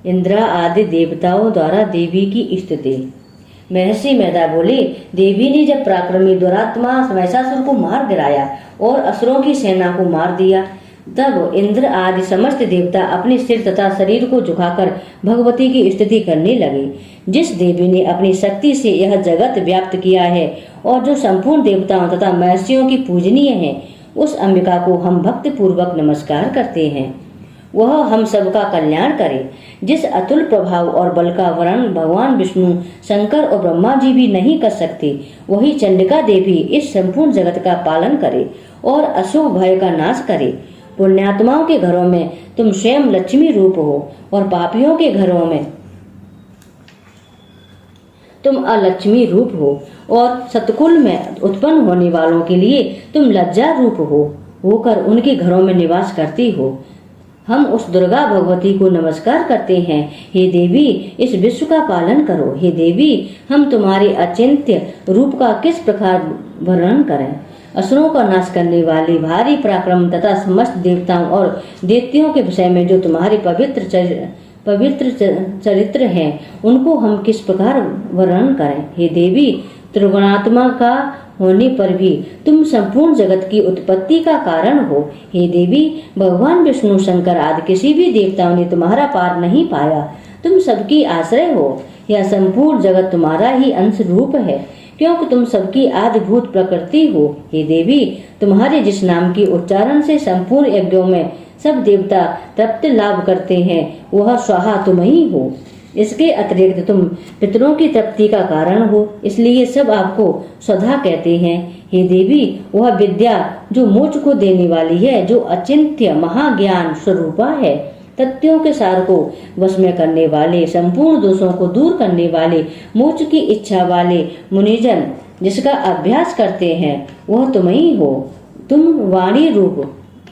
इंद्र आदि देवताओं द्वारा देवी की स्तुति। महर्षि मेधा बोले, देवी ने जब पराक्रमी दुरात्मा महिषासुर को मार गिराया और असुरों की सेना को मार दिया, तब इंद्र आदि समस्त देवता अपने सिर तथा शरीर को झुकाकर भगवती की स्तुति करने लगे। जिस देवी ने अपनी शक्ति से यह जगत व्याप्त किया है और जो संपूर्ण देवताओं तथा महर्षियों की पूजनीय है, उस अंबिका को हम भक्ति पूर्वक नमस्कार करते हैं। वह हम सबका कल्याण करे। जिस अतुल प्रभाव और बल का वर्णन भगवान विष्णु, शंकर और ब्रह्मा जी भी नहीं कर सकते, वही चंडिका देवी इस संपूर्ण जगत का पालन करे और अशुभ भय का नाश करे। पुण्यात्माओं के घरों में तुम स्वयं लक्ष्मी रूप हो और पापियों के घरों में तुम अलक्ष्मी रूप हो और सतकुल में उत्पन्न होने वालों के लिए तुम लज्जा रूप होकर उनके घरों में निवास करती हो। हम उस दुर्गा भगवती को नमस्कार करते हैं। हे देवी, इस विश्व का पालन करो। हे देवी, हम तुम्हारे अचिंत्य रूप का किस प्रकार वर्णन करें। असुरों का नाश करने वाले भारी पराक्रम तथा समस्त देवताओं और दैत्यों के विषय में जो तुम्हारे पवित्र चरित्र हैं, उनको हम किस प्रकार वर्णन करें। हे देवी, त्रिगुणात्मा का होने पर भी तुम संपूर्ण जगत की उत्पत्ति का कारण हो। हे देवी, भगवान विष्णु, शंकर आदि किसी भी देवताओं ने तुम्हारा पार नहीं पाया। तुम सबकी आश्रय हो। यह संपूर्ण जगत तुम्हारा ही अंश रूप है, क्योंकि तुम सबकी आदिभूत प्रकृति हो। हे देवी, तुम्हारे जिस नाम के उच्चारण से संपूर्ण यज्ञों में सब देवता तृप्ति लाभ करते हैं, वह स्वाहा तुम ही हो। इसके अतिरिक्त तुम पितरों की तृप्ति का कारण हो, इसलिए सब आपको स्वधा कहते हैं। हे देवी, वह विद्या जो मोक्ष को देने वाली है, जो अचिंत्य महाज्ञान स्वरूपा है, तथ्यों के सार को वश में करने वाले, संपूर्ण दोषों को दूर करने वाले, मोक्ष की इच्छा वाले मुनिजन जिसका अभ्यास करते हैं, वह तुम ही हो। तुम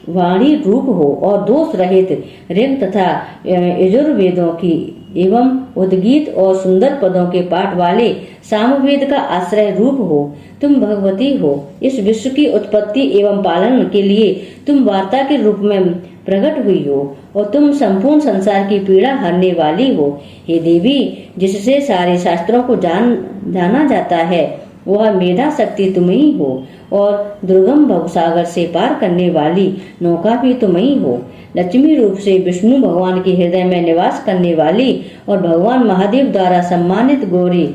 वाणी रूप हो और दोष रहित ऋग तथा यजुर्वेदों की एवं उद्गीत और सुंदर पदों के पाठ वाले सामवेद का आश्रय रूप हो। तुम भगवती हो। इस विश्व की उत्पत्ति एवं पालन के लिए तुम वार्ता के रूप में प्रकट हुई हो और तुम संपूर्ण संसार की पीड़ा हरने वाली हो। हे देवी, जिससे सारे शास्त्रों को जाना जाता है, वह मेधा शक्ति तुम ही हो और दुर्गम भवसागर से पार करने वाली नौका भी तुम ही हो। लक्ष्मी रूप से विष्णु भगवान के हृदय में निवास करने वाली और भगवान महादेव द्वारा सम्मानित गौरी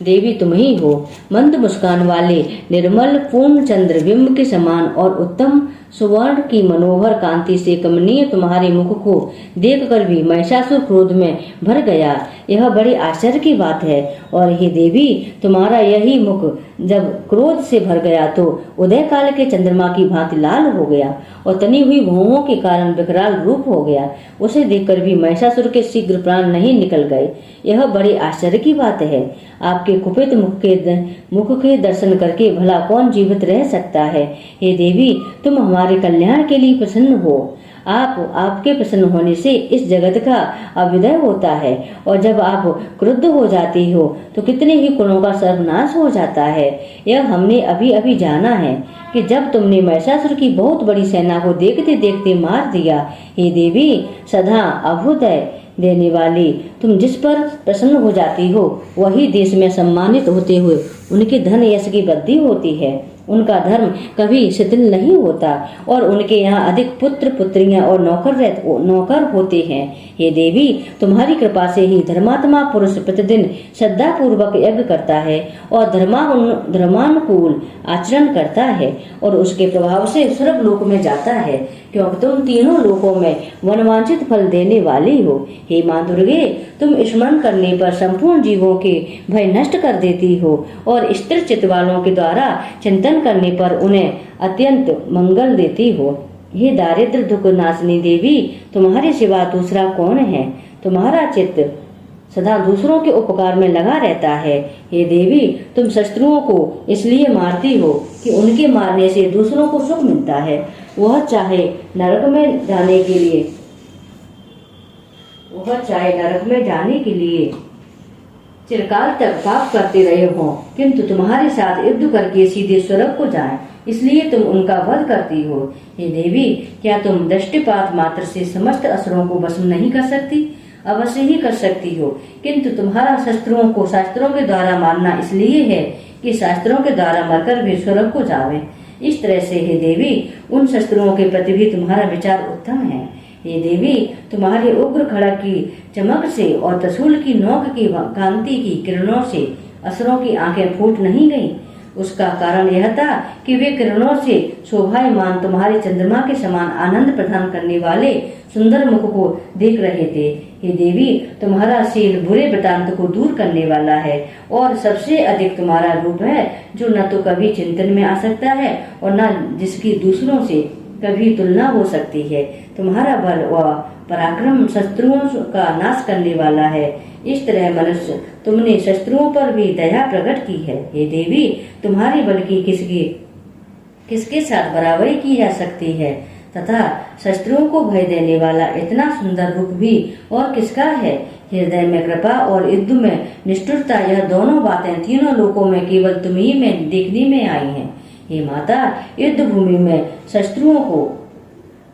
देवी तुम ही हो। मंद मुस्कान वाले निर्मल पूर्ण चंद्र बिंब के समान और उत्तम सुवर्ण की मनोहर कांति से कमनीय तुम्हारे मुख को देखकर भी महिषासुर क्रोध में भर गया। यह बड़ी आश्चर्य की बात है। और हे देवी, तुम्हारा यही मुख जब क्रोध से भर गया तो उदय काल के चंद्रमा की भांति लाल हो गया और तनी हुई भौहों के कारण विकराल रूप हो गया। उसे देखकर भी महिषासुर के शीघ्र प्राण नहीं निकल गए। यह बड़ी आश्चर्य की बात है। आपके कुपित मुख के दर्शन करके भला कौन जीवित रह सकता है। हे देवी, तुम हमारे कल्याण के लिए प्रसन्न हो। आपके प्रसन्न होने से इस जगत का अभ्युदय होता है और जब आप क्रुद्ध हो जाती हो तो कितने ही कुलों का सर्वनाश हो जाता है। यह हमने अभी अभी जाना है कि जब तुमने महिषासुर की बहुत बड़ी सेना को देखते देखते मार दिया। हे देवी, सदा अभ्युदय देने वाली, तुम जिस पर प्रसन्न हो जाती हो वही देश में सम्मानित होते हुए उनके धन यश की वृद्धि होती है। उनका धर्म कभी शिथिल नहीं होता और उनके यहाँ अधिक पुत्र पुत्रियां और नौकर होते हैं। हे देवी, तुम्हारी कृपा से ही धर्मात्मा पुरुष प्रतिदिन श्रद्धा पूर्वक यज्ञ करता है और धर्मानुकूल आचरण करता है और उसके प्रभाव से स्वर्ग लोक में जाता है, क्योंकि तुम तीनों लोकों में मनवांछित फल देने वाली हो। हे माँ दुर्गे, तुम स्मरण करने पर संपूर्ण जीवों के भय नष्ट कर देती हो और स्थिर चित्त वालों के द्वारा चिंतन करने पर उन्हें अत्यंत मंगल देती हो। हे दारिद्र दुख नाशनी देवी, तुम्हारे सिवा दूसरा कौन है? तुम्हारा चित्त सदा दूसरों के उपकार में लगा रहता है। हे देवी, तुम शत्रुओं को इसलिए मारती हो कि उनके मारने से दूसरों को सुख मिलता है। वह चाहे नरक में जाने के लिए चिरकाल तक पाप करते रहे हों, किंतु तुम्हारे साथ युद्ध करके सीधे स्वर्ग को जाएं, इसलिए तुम उनका वध करती हो। हे देवी, क्या तुम दृष्टिपात मात्र से समस्त असुरों को भस्म नहीं कर सकती? अवश्य ही कर सकती हो, किंतु तुम्हारा शस्त्रों को शास्त्रों के द्वारा मानना इसलिए है कि शास्त्रों के द्वारा मरकर भी स्वर्ग को जावे। इस तरह से हे देवी, उन शस्त्रों के प्रति भी तुम्हारा विचार उत्तम है। हे देवी, तुम्हारे उग्र खड़ग की चमक से और त्रिशूल की नोक की कांति की किरणों से असुरों की आंखें फूट नहीं गईं। उसका कारण यह था कि वे किरणों से शोभायमान तुम्हारे चंद्रमा के समान आनंद प्रदान करने वाले सुंदर मुख को देख रहे थे। हे देवी, तुम्हारा शील बुरे वृतांत को दूर करने वाला है और सबसे अधिक तुम्हारा रूप है, जो न तो कभी चिंतन में आ सकता है और न जिसकी दूसरों से कभी तुलना हो सकती है। तुम्हारा बल व पराक्रम शत्रुओं का नाश करने वाला है। इस तरह मनुष्य, तुमने शत्रुओं पर भी दया प्रकट की है। हे देवी, तुम्हारे बल की किसके साथ बराबरी की जा सकती है तथा शत्रुओं को भय देने वाला इतना सुंदर रूप भी और किसका है? हृदय में कृपा और युद्ध में निष्ठुरता, यह दोनों बातें तीनों लोकों में केवल तुम्ही में देखने में आई हैं। हे माता, युद्ध भूमि में शत्रुओं को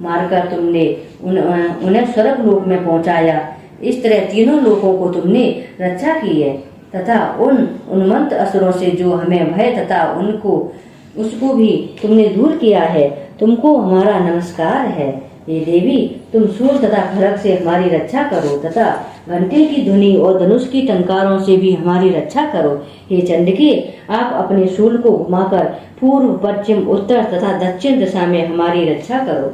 मारकर तुमने उन्हें स्वर्ग लोक में पहुंचाया। इस तरह तीनों लोकों को तुमने रक्षा की है तथा उन उन्मत्त असुरों से जो हमें भय तथा उसको भी तुमने दूर किया है। तुमको हमारा नमस्कार है। हे देवी, तुम सूर तथा खड्ग से हमारी रक्षा करो तथा घंटे की ध्वनि और धनुष की टंकारों से भी हमारी रक्षा करो। हे चंडिके, आप अपने शूल को घुमाकर पूर्व पश्चिम उत्तर तथा दक्षिण दिशा में हमारी रक्षा करो।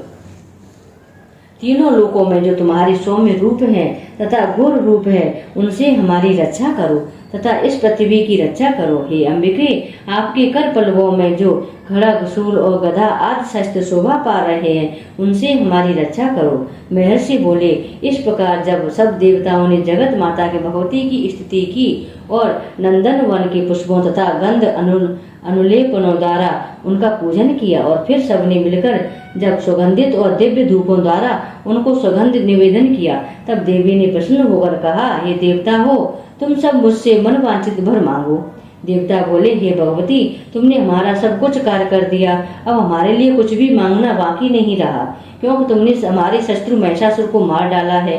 तीनों लोकों में जो तुम्हारे सौम्य रूप है तथा घोर रूप है, उनसे हमारी रक्षा करो तथा इस पृथ्वी की रक्षा करो। हे अंबिके, आपके कर पल्लवों में जो खड्ग शूल और गदा आदि शस्त्र शोभा पा रहे हैं, उनसे हमारी रक्षा करो। महर्षि बोले, इस प्रकार जब सब देवताओं ने जगत माता के भगवती की स्तुति की और नंदन वन के पुष्पों तथा गंध अनुलेपनों द्वारा उनका पूजन किया और फिर सबने मिलकर जब सुगंधित और दिव्य धूपों द्वारा उनको सुगंध निवेदन किया, तब देवी ने प्रसन्न होकर कहा, हे देवता हो, तुम सब मुझसे मन वांछित भर मांगो। देवता बोले, हे भगवती, तुमने हमारा सब कुछ कार्य कर दिया, अब हमारे लिए कुछ भी मांगना बाकी नहीं रहा, क्योंकि तुमने हमारे शत्रु महिषासुर को मार डाला है।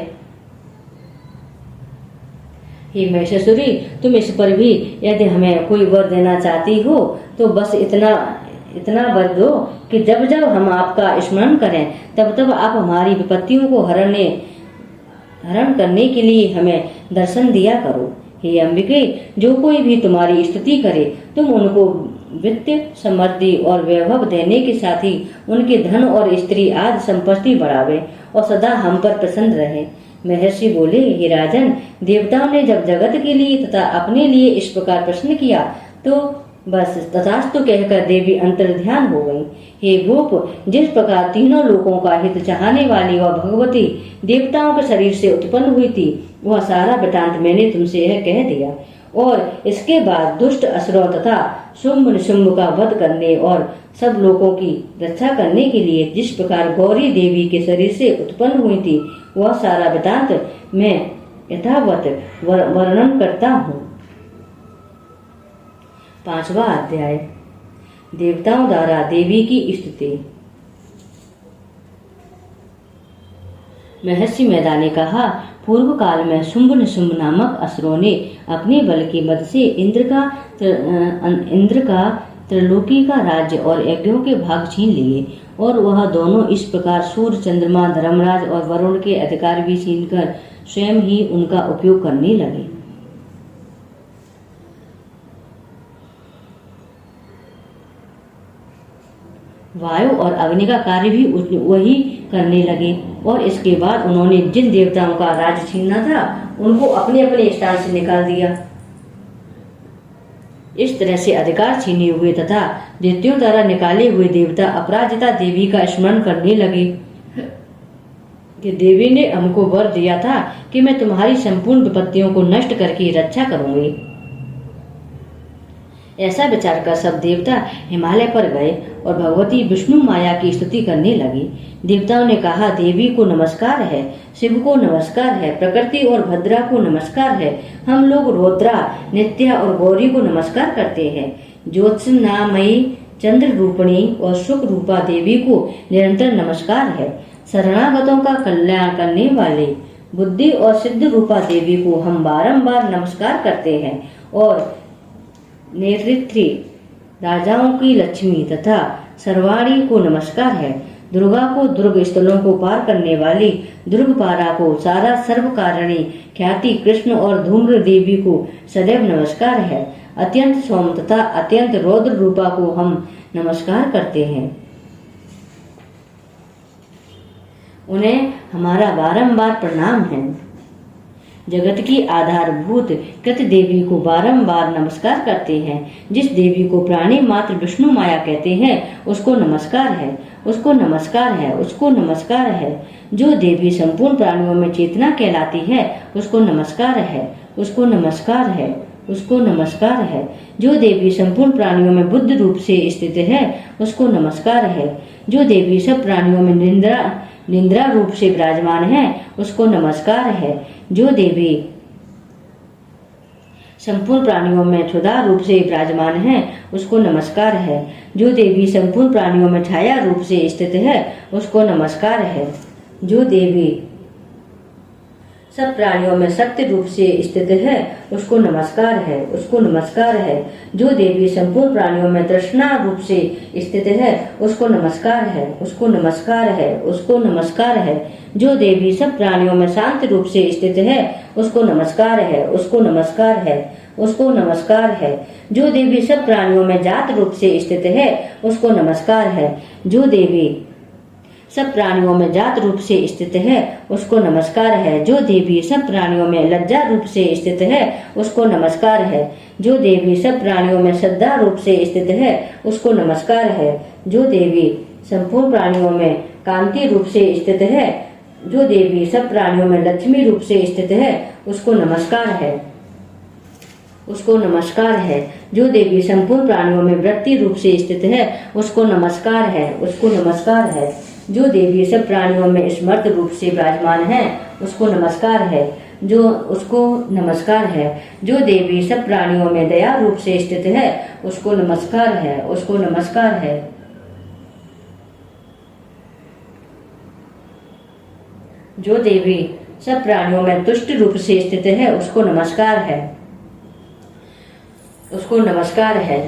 हे महिषासुरी, तुम इस पर भी यदि हमें कोई वर देना चाहती हो तो बस इतना वर दो कि जब जब हम आपका स्मरण करें तब तब आप हमारी विपत्तियों को हरण करने के लिए हमें दर्शन दिया करो। हे अंबिके, जो कोई भी तुम्हारी स्तुति करे तुम उनको वित्त समृद्धि और वैभव देने के साथ ही उनके धन और स्त्री आदि संपत्ति बढ़ावे और सदा हम पर प्रसन्न रहे। महर्षि बोले, हे राजन, देवताओं ने जब जगत के लिए तथा अपने लिए इस प्रकार प्रश्न किया तो बस तथास्तु कहकर देवी अंतर्ध्यान हो गई। हे गोप, जिस प्रकार तीनों लोकों का हित चाहने वाली वह भगवती देवताओं के शरीर से उत्पन्न हुई थी, वह सारा वृतांत मैंने तुमसे यह कह दिया। और इसके बाद दुष्ट असुरों तथा शुंभ निशुंभ का वध करने और सब लोगों की रक्षा करने के लिए जिस प्रकार गौरी देवी के शरीर से उत्पन्न हुई थी, वह सारा वृतांत मैं यथावत वर्णन करता हूँ। 5वां अध्याय, देवताओं द्वारा देवी की स्तुति। महर्षि मेधा ने कहा, पूर्व काल में शुंभ निशुंभ नामक असुरों ने अपने बल की मदद से इंद्र का त्रिलोकी का राज्य और यज्ञों के भाग छीन लिए, और वह दोनों इस प्रकार सूर्य, चंद्रमा, धर्मराज और वरुण के अधिकार भी छीनकर स्वयं ही उनका उपयोग करने लगे। वायु और अग्नि का कार्य भी वही करने लगे, और इसके बाद उन्होंने जिन देवताओं का राज्य छीनना था उनको अपने अपने स्थान से निकाल दिया। इस तरह से अधिकार छीने हुए तथा दैत्यों द्वारा निकाले हुए देवता अपराजिता देवी का स्मरण करने लगे कि देवी ने हमको वर दिया था कि मैं तुम्हारी संपूर्ण विपत्तियों को नष्ट करके रक्षा करूंगी। ऐसा विचार कर सब देवता हिमालय पर गए और भगवती विष्णु माया की स्तुति करने लगी। देवताओं ने कहा, देवी को नमस्कार है, शिव को नमस्कार है, प्रकृति और भद्रा को नमस्कार है। हम लोग रुद्रा, नित्या और गौरी को नमस्कार करते हैं। ज्योत्सनामयी, चंद्र रूपणी और सुख रूपा देवी को निरंतर नमस्कार है। शरणागतों का कल्याण करने वाले बुद्धि और सिद्ध रूपा देवी को हम बारंबार नमस्कार करते हैं। और नेतृत्वी राजाओं की लक्ष्मी तथा सर्वाणी को नमस्कार है। दुर्गा को दुर्ग स्थलों को पार करने वाली दुर्गपारा को सारा सर्व कारिणी ख्याति कृष्ण और धूम्र देवी को सदैव नमस्कार है। अत्यंत सौम तथा अत्यंत रौद्र रूपा को हम नमस्कार करते हैं। उन्हें हमारा बारंबार प्रणाम है। जगत की आधारभूत कृत देवी को बारंबार नमस्कार करते हैं। जिस देवी को प्राणी मात्र विष्णु माया कहते हैं उसको नमस्कार है, उसको नमस्कार है, उसको नमस्कार है। जो देवी संपूर्ण प्राणियों में चेतना कहलाती है उसको नमस्कार है, उसको नमस्कार है, उसको नमस्कार है। जो देवी संपूर्ण प्राणियों में बुद्ध रूप से स्थित है उसको नमस्कार है। जो देवी सब प्राणियों में निंद्रा रूप से विराजमान है उसको नमस्कार है। जो देवी संपूर्ण प्राणियों में क्षुधा रूप से विराजमान है उसको नमस्कार है। जो देवी संपूर्ण प्राणियों में छाया रूप से स्थित है उसको नमस्कार है। जो देवी सब प्राणियों में सत्य रूप से स्थित है उसको नमस्कार है, उसको नमस्कार है। जो देवी संपूर्ण प्राणियों में तृष्णा रूप से स्थित है उसको नमस्कार है, उसको नमस्कार है, उसको नमस्कार है। जो देवी सब प्राणियों में शांत रूप से स्थित है उसको नमस्कार है, उसको नमस्कार है, उसको नमस्कार है। जो देवी सब प्राणियों में जात रूप से स्थित है उसको नमस्कार है। जो देवी सब प्राणियों में जात रूप से स्थित है उसको नमस्कार है। जो देवी सब प्राणियों में लज्जा रूप से स्थित है उसको नमस्कार है। जो देवी सब प्राणियों में श्रद्धा रूप से स्थित है उसको नमस्कार है। जो देवी संपूर्ण प्राणियों में कांति रूप से स्थित है, जो देवी सब प्राणियों में लक्ष्मी रूप से स्थित है उसको नमस्कार है, उसको नमस्कार है। जो देवी संपूर्ण प्राणियों में वृत्ति रूप से स्थित है उसको नमस्कार है, उसको नमस्कार है। जो देवी सब प्राणियों में स्मर्त रूप से विराजमान है उसको नमस्कार है, जो उसको नमस्कार है। जो देवी सब प्राणियों में दया रूप से स्थित है उसको नमस्कार है, उसको नमस्कार है। जो देवी सब प्राणियों में तुष्ट रूप से स्थित है उसको नमस्कार है, उसको नमस्कार है।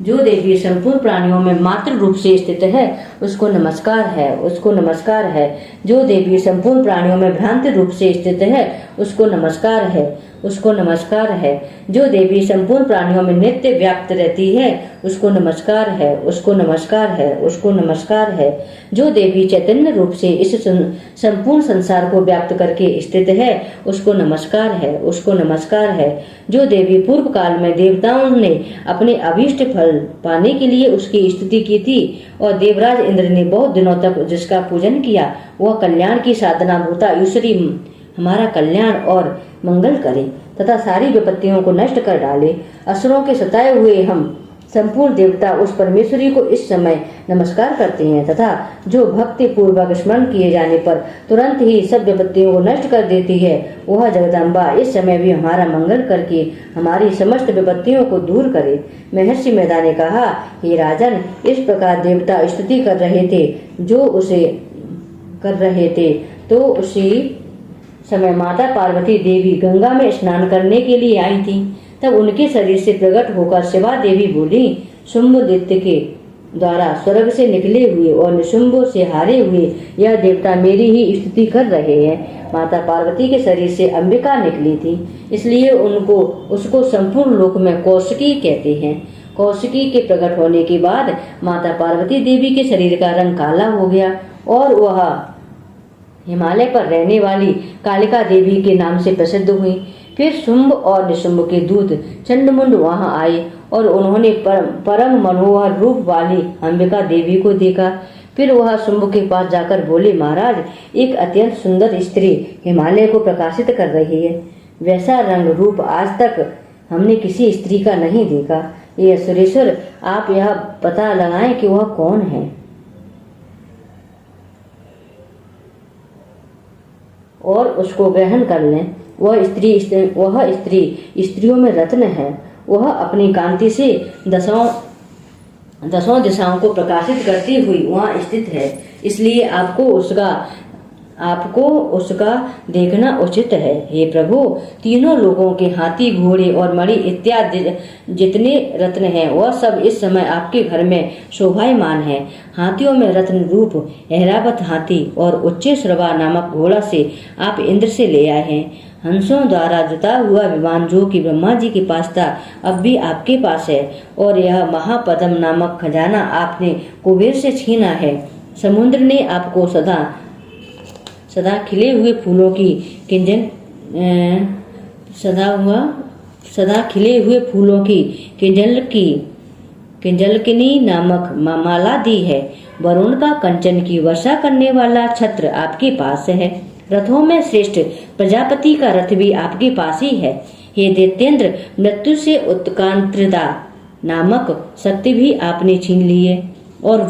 जो देवी संपूर्ण प्राणियों में मात्र रूप से स्थित है उसको नमस्कार है, उसको नमस्कार है। जो देवी संपूर्ण प्राणियों में भ्रांत रूप से स्थित है उसको नमस्कार है, उसको नमस्कार है। जो देवी संपूर्ण प्राणियों में नित्य व्याप्त रहती है उसको नमस्कार है, उसको नमस्कार है, उसको नमस्कार है। जो देवी चैतन्य रूप से इस संपूर्ण संसार को व्याप्त करके स्थित है उसको नमस्कार है, उसको नमस्कार है। जो देवी पूर्व काल में देवताओं ने अपने अभीष्ट फल पाने के लिए उसकी स्तुति की थी और देवराज इंद्र ने बहुत दिनों तक जिसका पूजन किया, वह कल्याण की साधना भूता ईश्वरी हमारा कल्याण और मंगल करे तथा सारी विपत्तियों को नष्ट कर डाले। असुरों के सताए हुए हम संपूर्ण देवता उस परमेश्वरी को इस समय नमस्कार करते हैं तथा जो भक्ति पूर्वक स्मरण किए जाने पर तुरंत ही सब विपत्तियों को नष्ट कर देती है, वह जगदम्बा इस समय भी हमारा मंगल करके हमारी समस्त विपत्तियों को दूर करे। महर्षि मेधा ने कहा, हे राजन, इस प्रकार देवता स्तुति कर रहे थे तो उसी समय माता पार्वती देवी गंगा में स्नान करने के लिए आई थी। तब उनके शरीर से प्रकट होकर शिवा देवी बोली, शुंभ दैत्य के द्वारा स्वर्ग से निकले हुए और निशुंभ से हारे हुए यह देवता मेरी ही स्तुति कर रहे हैं। माता पार्वती के शरीर से अंबिका निकली थी, इसलिए उसको संपूर्ण लोक में कौशिकी कहते हैं। कौशिकी के प्रकट होने के बाद माता पार्वती देवी के शरीर का रंग काला हो गया और वह हिमालय पर रहने वाली कालिका देवी के नाम से प्रसिद्ध हुई। फिर शुंभ और निशुंभ के दूत चंडमुंड वहां आए और उन्होंने परम मनोहर रूप वाली अंबिका देवी को देखा। फिर वह शुंभ के पास जाकर बोले, महाराज, एक अत्यंत सुंदर स्त्री हिमालय को प्रकाशित कर रही है। वैसा रंग रूप आज तक हमने किसी स्त्री का नहीं देखा। ये सुरेश्वर, आप यह पता लगाएं कि वह कौन है और उसको ग्रहण कर लें। वह स्त्री स्त्रियों में रत्न है। वह अपनी कांति से दसों दिशाओं को प्रकाशित करती हुई वहां स्थित है, इसलिए आपको उसका देखना उचित है। हे प्रभु, तीनों लोगों के हाथी, घोड़े और मणि इत्यादि जितने रत्न हैं वह सब इस समय आपके घर में शोभायमान है। हाथियों में रत्न रूप ऐरावत हाथी और उच्चैश्रवा नामक घोड़ा से आप इंद्र से ले आए हैं। हंसों द्वारा जुता हुआ विमान जो कि ब्रह्मा जी के पास था अब भी आपके पास है, और यह महापद्म नामक खजाना आपने कुबेर से छीना है। समुद्र ने आपको सदा खिले हुए फूलों की किंजलकिनी नामक माला दी है। वरुण का कंचन की वर्षा करने वाला छत्र आपके पास है। रथों में श्रेष्ठ प्रजापति का रथ भी आपके पास ही है। हे दैत्येंद्र, मृत्यु से उत्क्रांतदा नामक शक्ति भी आपने छीन ली है, और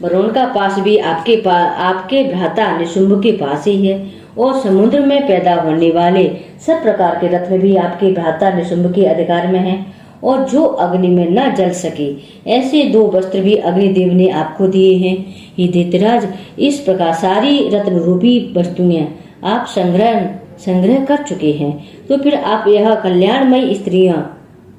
वरुण का पास भी आपके भ्राता निशुंभ के पास ही है, और समुद्र में पैदा होने वाले सब प्रकार के रत्न भी आपके भ्राता निशुंभ के अधिकार में हैं, और जो अग्नि में न जल सके ऐसे 2 वस्त्र भी अग्निदेव ने आपको दिए हैं। हे दैत्यराज, इस प्रकार सारी रत्न रूपी वस्तुएं आप संग्रह कर चुके हैं, तो फिर आप यह कल्याणमयी स्त्रियों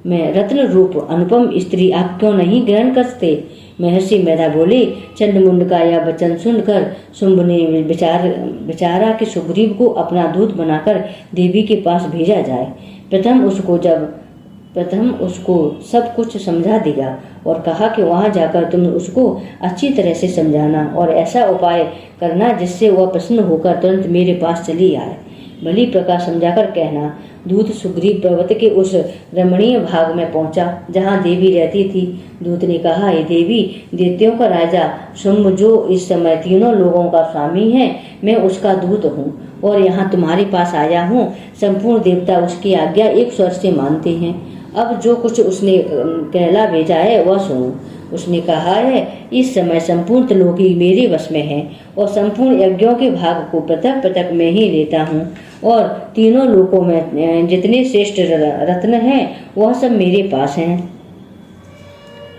में रत्न रूप अनुपम स्त्री आप क्यों नहीं ग्रहण करते? महर्षि मेधा बोले, चंडमुंड का यह वचन सुनकर शुंभ ने विचारा कि सुग्रीव को अपना दूत बनाकर देवी के पास भेजा जाए। प्रथम उसको सब कुछ समझा दिया और कहा कि वहां जाकर तुम उसको अच्छी तरह से समझाना और ऐसा उपाय करना जिससे वह प्रसन्न होकर तुरंत मेरे पास चली आए। भली प्रकार समझाकर कहना। दूत सुग्रीव पर्वत के उस रमणीय भाग में पहुंचा जहां देवी रहती थी। दूत ने कहा, हे देवी, दैत्यों का राजा शुंभ जो इस समय तीनों लोगों का स्वामी है, मैं उसका दूत हूँ और यहाँ तुम्हारे पास आया हूँ। संपूर्ण देवता उसकी आज्ञा एक स्वर से मानते हैं। अब जो कुछ उसने कहला भेजा है वह सुनो। उसने कहा है, इस समय संपूर्ण त्रिलोकी मेरे वश में है और संपूर्ण यज्ञों के भाग को पृथक पृथक में ही लेता हूँ, और तीनों लोकों में जितने श्रेष्ठ रत्न हैं वह सब मेरे पास हैं।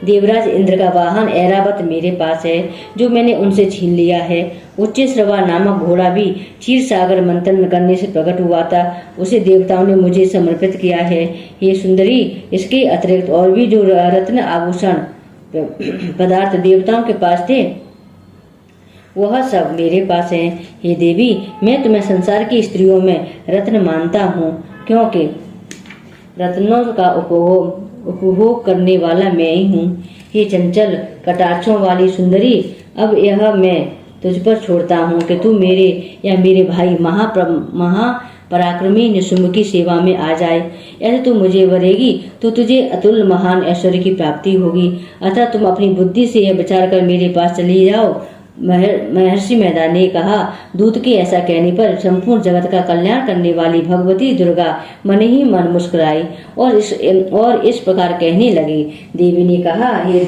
देवराज इंद्र का वाहन ऐरावत मेरे पास है जो मैंने उनसे छीन लिया है। उच्चैश्रवा नामक घोड़ा भी क्षीर सागर मंथन करने से प्रकट हुआ था, उसे देवताओं ने मुझे समर्पित किया है। हे सुंदरी, इसके अतिरिक्त और भी जो रत्न आभूषण पदार्थ देवताओं के पास थे वह सब मेरे पास हैं। हे देवी, मैं तुम्हें संसार की स्त्रियों में रत्न मानता हूँ, क्योंकि रत्नों का उपभोग करने वाला मैं ही हूँ। हे चंचल कटाक्षों वाली सुंदरी, अब यह मैं तुझ पर छोड़ता हूँ कि तू मेरे या मेरे भाई महापराक्रमी निशुंभ की सेवा में आ जाए। ऐसे तू मुझे वरेगी तो तुझे अतुल्य महान ऐश्वर्य की प्राप्ति होगी। अतः तुम अपनी बुद्धि से यह विचार कर मेरे पास चली जाओ। महर्षि मेधा ने कहा। दूत के ऐसा कहने पर संपूर्ण जगत का कल्याण करने वाली भगवती दुर्गा मन ही मन मुस्कुराई और इस प्रकार कहने लगी। देवी ने कहा, हे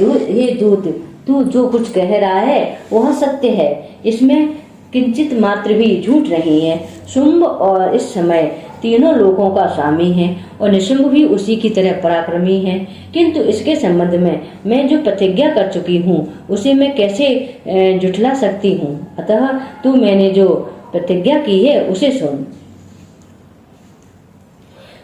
दूत, तू जो कुछ कह रहा है वह सत्य है। इसमें किंचित मात्र भी झूठ नहीं है। शुंभ और इस समय तीनों लोकों का स्वामी है और निशुंभ भी उसी की तरह पराक्रमी है, किंतु इसके संबंध में मैं जो प्रतिज्ञा कर चुकी हूँ उसे मैं कैसे जुठला सकती हूँ। अतः तू मैंने जो प्रतिज्ञा की है उसे सुन।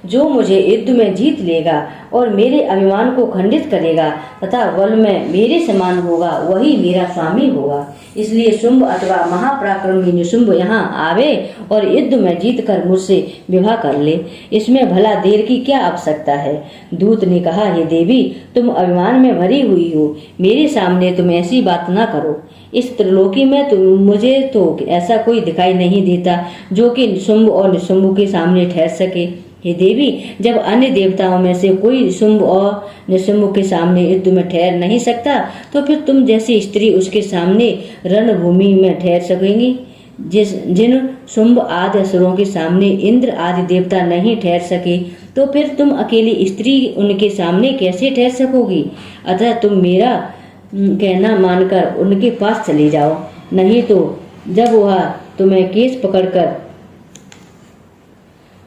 जो मुझे युद्ध में जीत लेगा और मेरे अभिमान को खंडित करेगा तथा बल में मेरे समान होगा वही मेरा स्वामी होगा। इसलिए शुंभ अथवा महापराक्रमी निशुंभ यहाँ आवे और युद्ध में जीत कर मुझसे विवाह कर ले, इसमें भला देर की क्या आवश्यकता है। दूत ने कहा, हे देवी, तुम अभिमान में भरी हुई हो, मेरे सामने तुम ऐसी बात न करो। इस त्रिलोकी में मुझे तो ऐसा कोई दिखाई नहीं देता जो कि शुंभ और निशुंभ के सामने ठहर सके। हे देवी, जब अन्य देवताओं में से कोई शुंभ और निशुंभ के सामने युद्ध में ठहर नहीं सकता तो फिर तुम जैसी स्त्री उसके सामने रणभूमि में ठहर सकेंगी। जिन शुंभ आदि असुरों के सामने इंद्र आदि देवता नहीं ठहर सके तो फिर तुम अकेली स्त्री उनके सामने कैसे ठहर सकोगी। अतः तुम मेरा कहना मानकर उनके पास चले जाओ, नहीं तो जब वह तुम्हें केस पकड़कर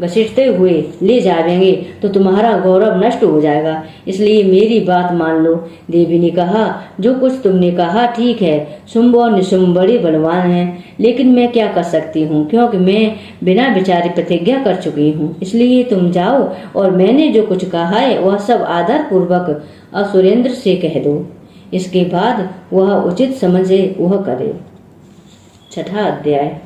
घसीटते हुए ले जाएंगे तो तुम्हारा गौरव नष्ट हो जाएगा। इसलिए मेरी बात मान लो। देवी ने कहा, जो कुछ तुमने कहा ठीक है। शुंभ और निशुंभ बड़े बलवान हैं, लेकिन मैं क्या कर सकती हूँ, क्योंकि मैं बिना विचारे प्रतिज्ञा कर चुकी हूँ। इसलिए तुम जाओ और मैंने जो कुछ कहा है वह सब आदर पूर्वक असुरेंद्र से कह दो। इसके बाद वह उचित समझे वह करे। छठा अध्याय।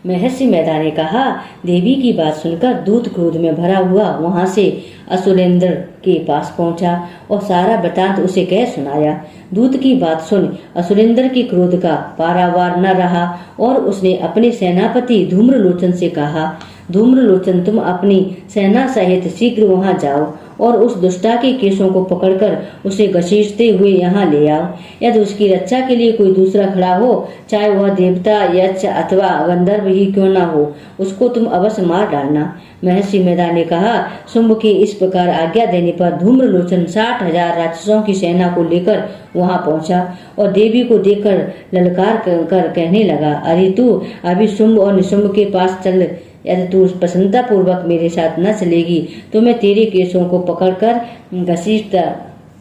महर्षि मैदा ने कहा, देवी की बात सुनकर दूत क्रोध में भरा हुआ वहां से असुरेंद्र के पास पहुंचा और सारा वृतांत उसे कह सुनाया। दूत की बात सुन असुरेंद्र के क्रोध का पारावार न रहा और उसने अपने सेनापति धूम्रलोचन से कहा, धूम्रलोचन, तुम अपनी सेना सहित शीघ्र वहां जाओ और उस दुष्टा के केशों को पकड़कर उसे घसीटते हुए यहाँ ले आओ। यदि उसकी रक्षा के लिए कोई दूसरा खड़ा हो, चाहे वह देवता, यक्ष अथवा गंधर्व ही क्यों न हो, उसको तुम अवश्य मार डालना। महर्षि मैदा ने कहा, शुंभ के इस प्रकार आज्ञा देने पर धूम्रलोचन 60,000 राक्षसों की सेना को लेकर वहां पहुंचा और देवी को देखकर ललकार कर कहने लगा, अरे तू अभी शुंभ और निशुंभ के पास चल। यदि तू प्रसन्नता पूर्वक मेरे साथ न चलेगी तो मैं तेरे केशों को पकड़कर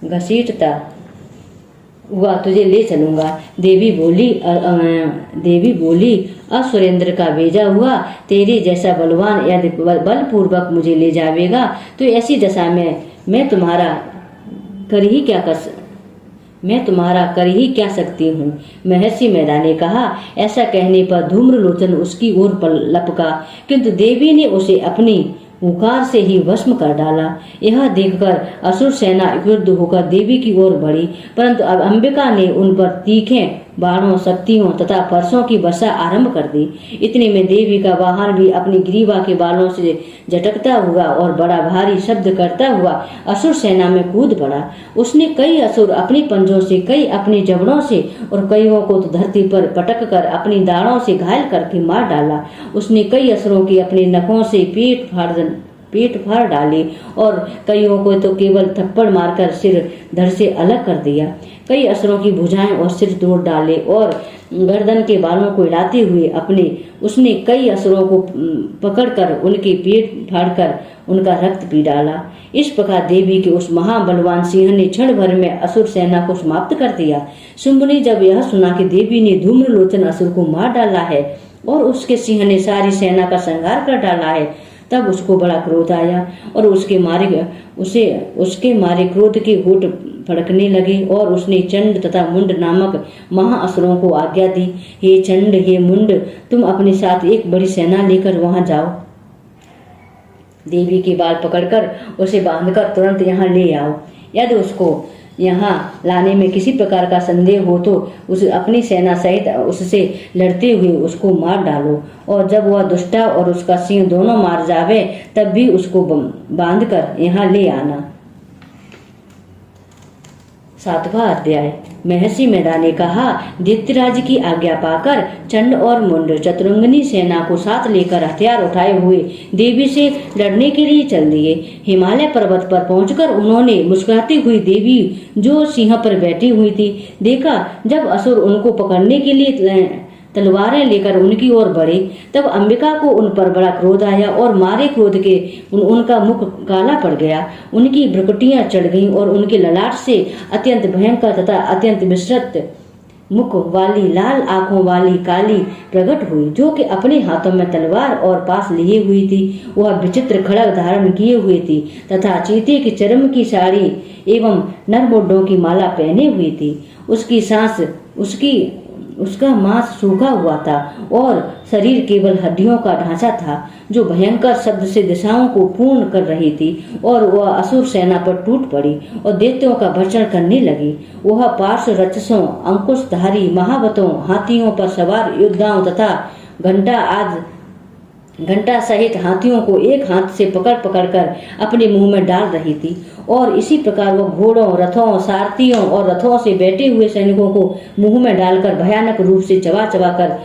घसीटता हुआ तुझे ले चलूंगा। देवी बोली, असुरेंद्र का भेजा हुआ तेरे जैसा बलवान यदि बलपूर्वक मुझे ले जावेगा तो ऐसी दशा में मैं तुम्हारा कर ही क्या सकती हूँ। महर्षि मैदा ने कहा, ऐसा कहने पर धूम्रलोचन उसकी ओर लपका, किंतु देवी ने उसे अपनी हुंकार से ही भस्म कर डाला। यह देखकर असुर सेना विरुद्ध होकर देवी की ओर बढ़ी, परंतु अब अंबिका ने उन पर तीखे बाणों, शक्तियों तथा फरसों की वर्षा आरंभ कर दी। इतने में देवी का वाहन भी अपनी ग्रीवा के बालों से झटकता हुआ और बड़ा भारी शब्द करता हुआ असुर सेना में कूद पड़ा। उसने कई असुर अपने पंजों से, कई अपने जबड़ों से और कईयों को तो धरती पर पटक कर अपनी दाढ़ों से घायल करके मार डाला। उसने कई असुरों की अपने नखों से पेट फाड़ डाले और कईयों को तो केवल थप्पड़ मारकर सिर धड़ से अलग कर दिया। कई असुरों की भुजाएं और सिर तोड़ डाले और गर्दन के बालों को हिलाते हुए उसने कई असुरों को पकड़कर उनके पेट फाड़कर उनका रक्त पी डाला। इस प्रकार देवी के उस महाबलवान सिंह ने क्षण भर में असुर सेना को समाप्त कर दिया। शुंभ ने जब यह सुना कि देवी ने धूम्रलोचन असुर को मार डाला है और उसके सिंह ने सारी सेना का संहार कर डाला है, तब उसको बड़ा क्रोध आया और उसके मारे क्रोध के होठ फड़कने लगे और उसने चंड तथा मुंड नामक महाअसुरों को आज्ञा दी, हे चंड, हे मुंड, तुम अपने साथ एक बड़ी सेना लेकर वहां जाओ। देवी के बाल पकड़कर उसे बांधकर तुरंत यहाँ ले आओ। यदि उसको यहाँ लाने में किसी प्रकार का संदेह हो तो उसे अपनी सेना सहित उससे लड़ते हुए उसको मार डालो और जब वह दुष्टा और उसका सिंह दोनों मार जावे तब भी उसको बांधकर यहाँ ले आना। 7वां अध्याय। महर्षि मैदा ने कहा, दैत्यराज की आज्ञा पाकर चंड और मुंड चतुरंगिनी सेना को साथ लेकर हथियार उठाए हुए देवी से लड़ने के लिए चल दिए। हिमालय पर्वत पर पहुंचकर उन्होंने मुस्कुराती हुई देवी जो सिंह पर बैठी हुई थी देखा। जब असुर उनको पकड़ने के लिए तलवारें लेकर उनकी ओर बढ़े, तब अंबिका को उन पर बड़ा क्रोध आया और मारे क्रोध के उनका मुख काला पड़ गया, उनकी भ्रुकुटियां चढ़ गईं और उनके ललाट से अत्यंत भयंकर तथा अत्यंत विस्तृत मुख वाली लाल आंखों वाली काली प्रकट हुई, जो कि अपने हाथों में तलवार और पास लिए हुई थी। वह विचित्र खड़ग धारण किए हुई थी तथा चीते की चर्म की साड़ी एवं नरमुंडों की माला पहने हुई थी। उसकी सांस उसका मांस सूखा हुआ था और शरीर केवल हड्डियों का ढांचा था, जो भयंकर शब्द से दिशाओं को पूर्ण कर रही थी। और वह असुर सेना पर टूट पड़ी और दैत्यों का भक्षण करने लगी। वह पार्श्व रक्षसों, अंकुशधारी महावतों, हाथियों पर सवार योद्धाओं तथा घंटा सहित हाथियों को एक हाथ से पकड़ पकड़ कर अपने मुंह में डाल रही थी। और इसी प्रकार वह घोड़ों, रथों, सारथियों और रथों से बैठे हुए सैनिकों को मुंह में डालकर भयानक रूप से चबा चबा कर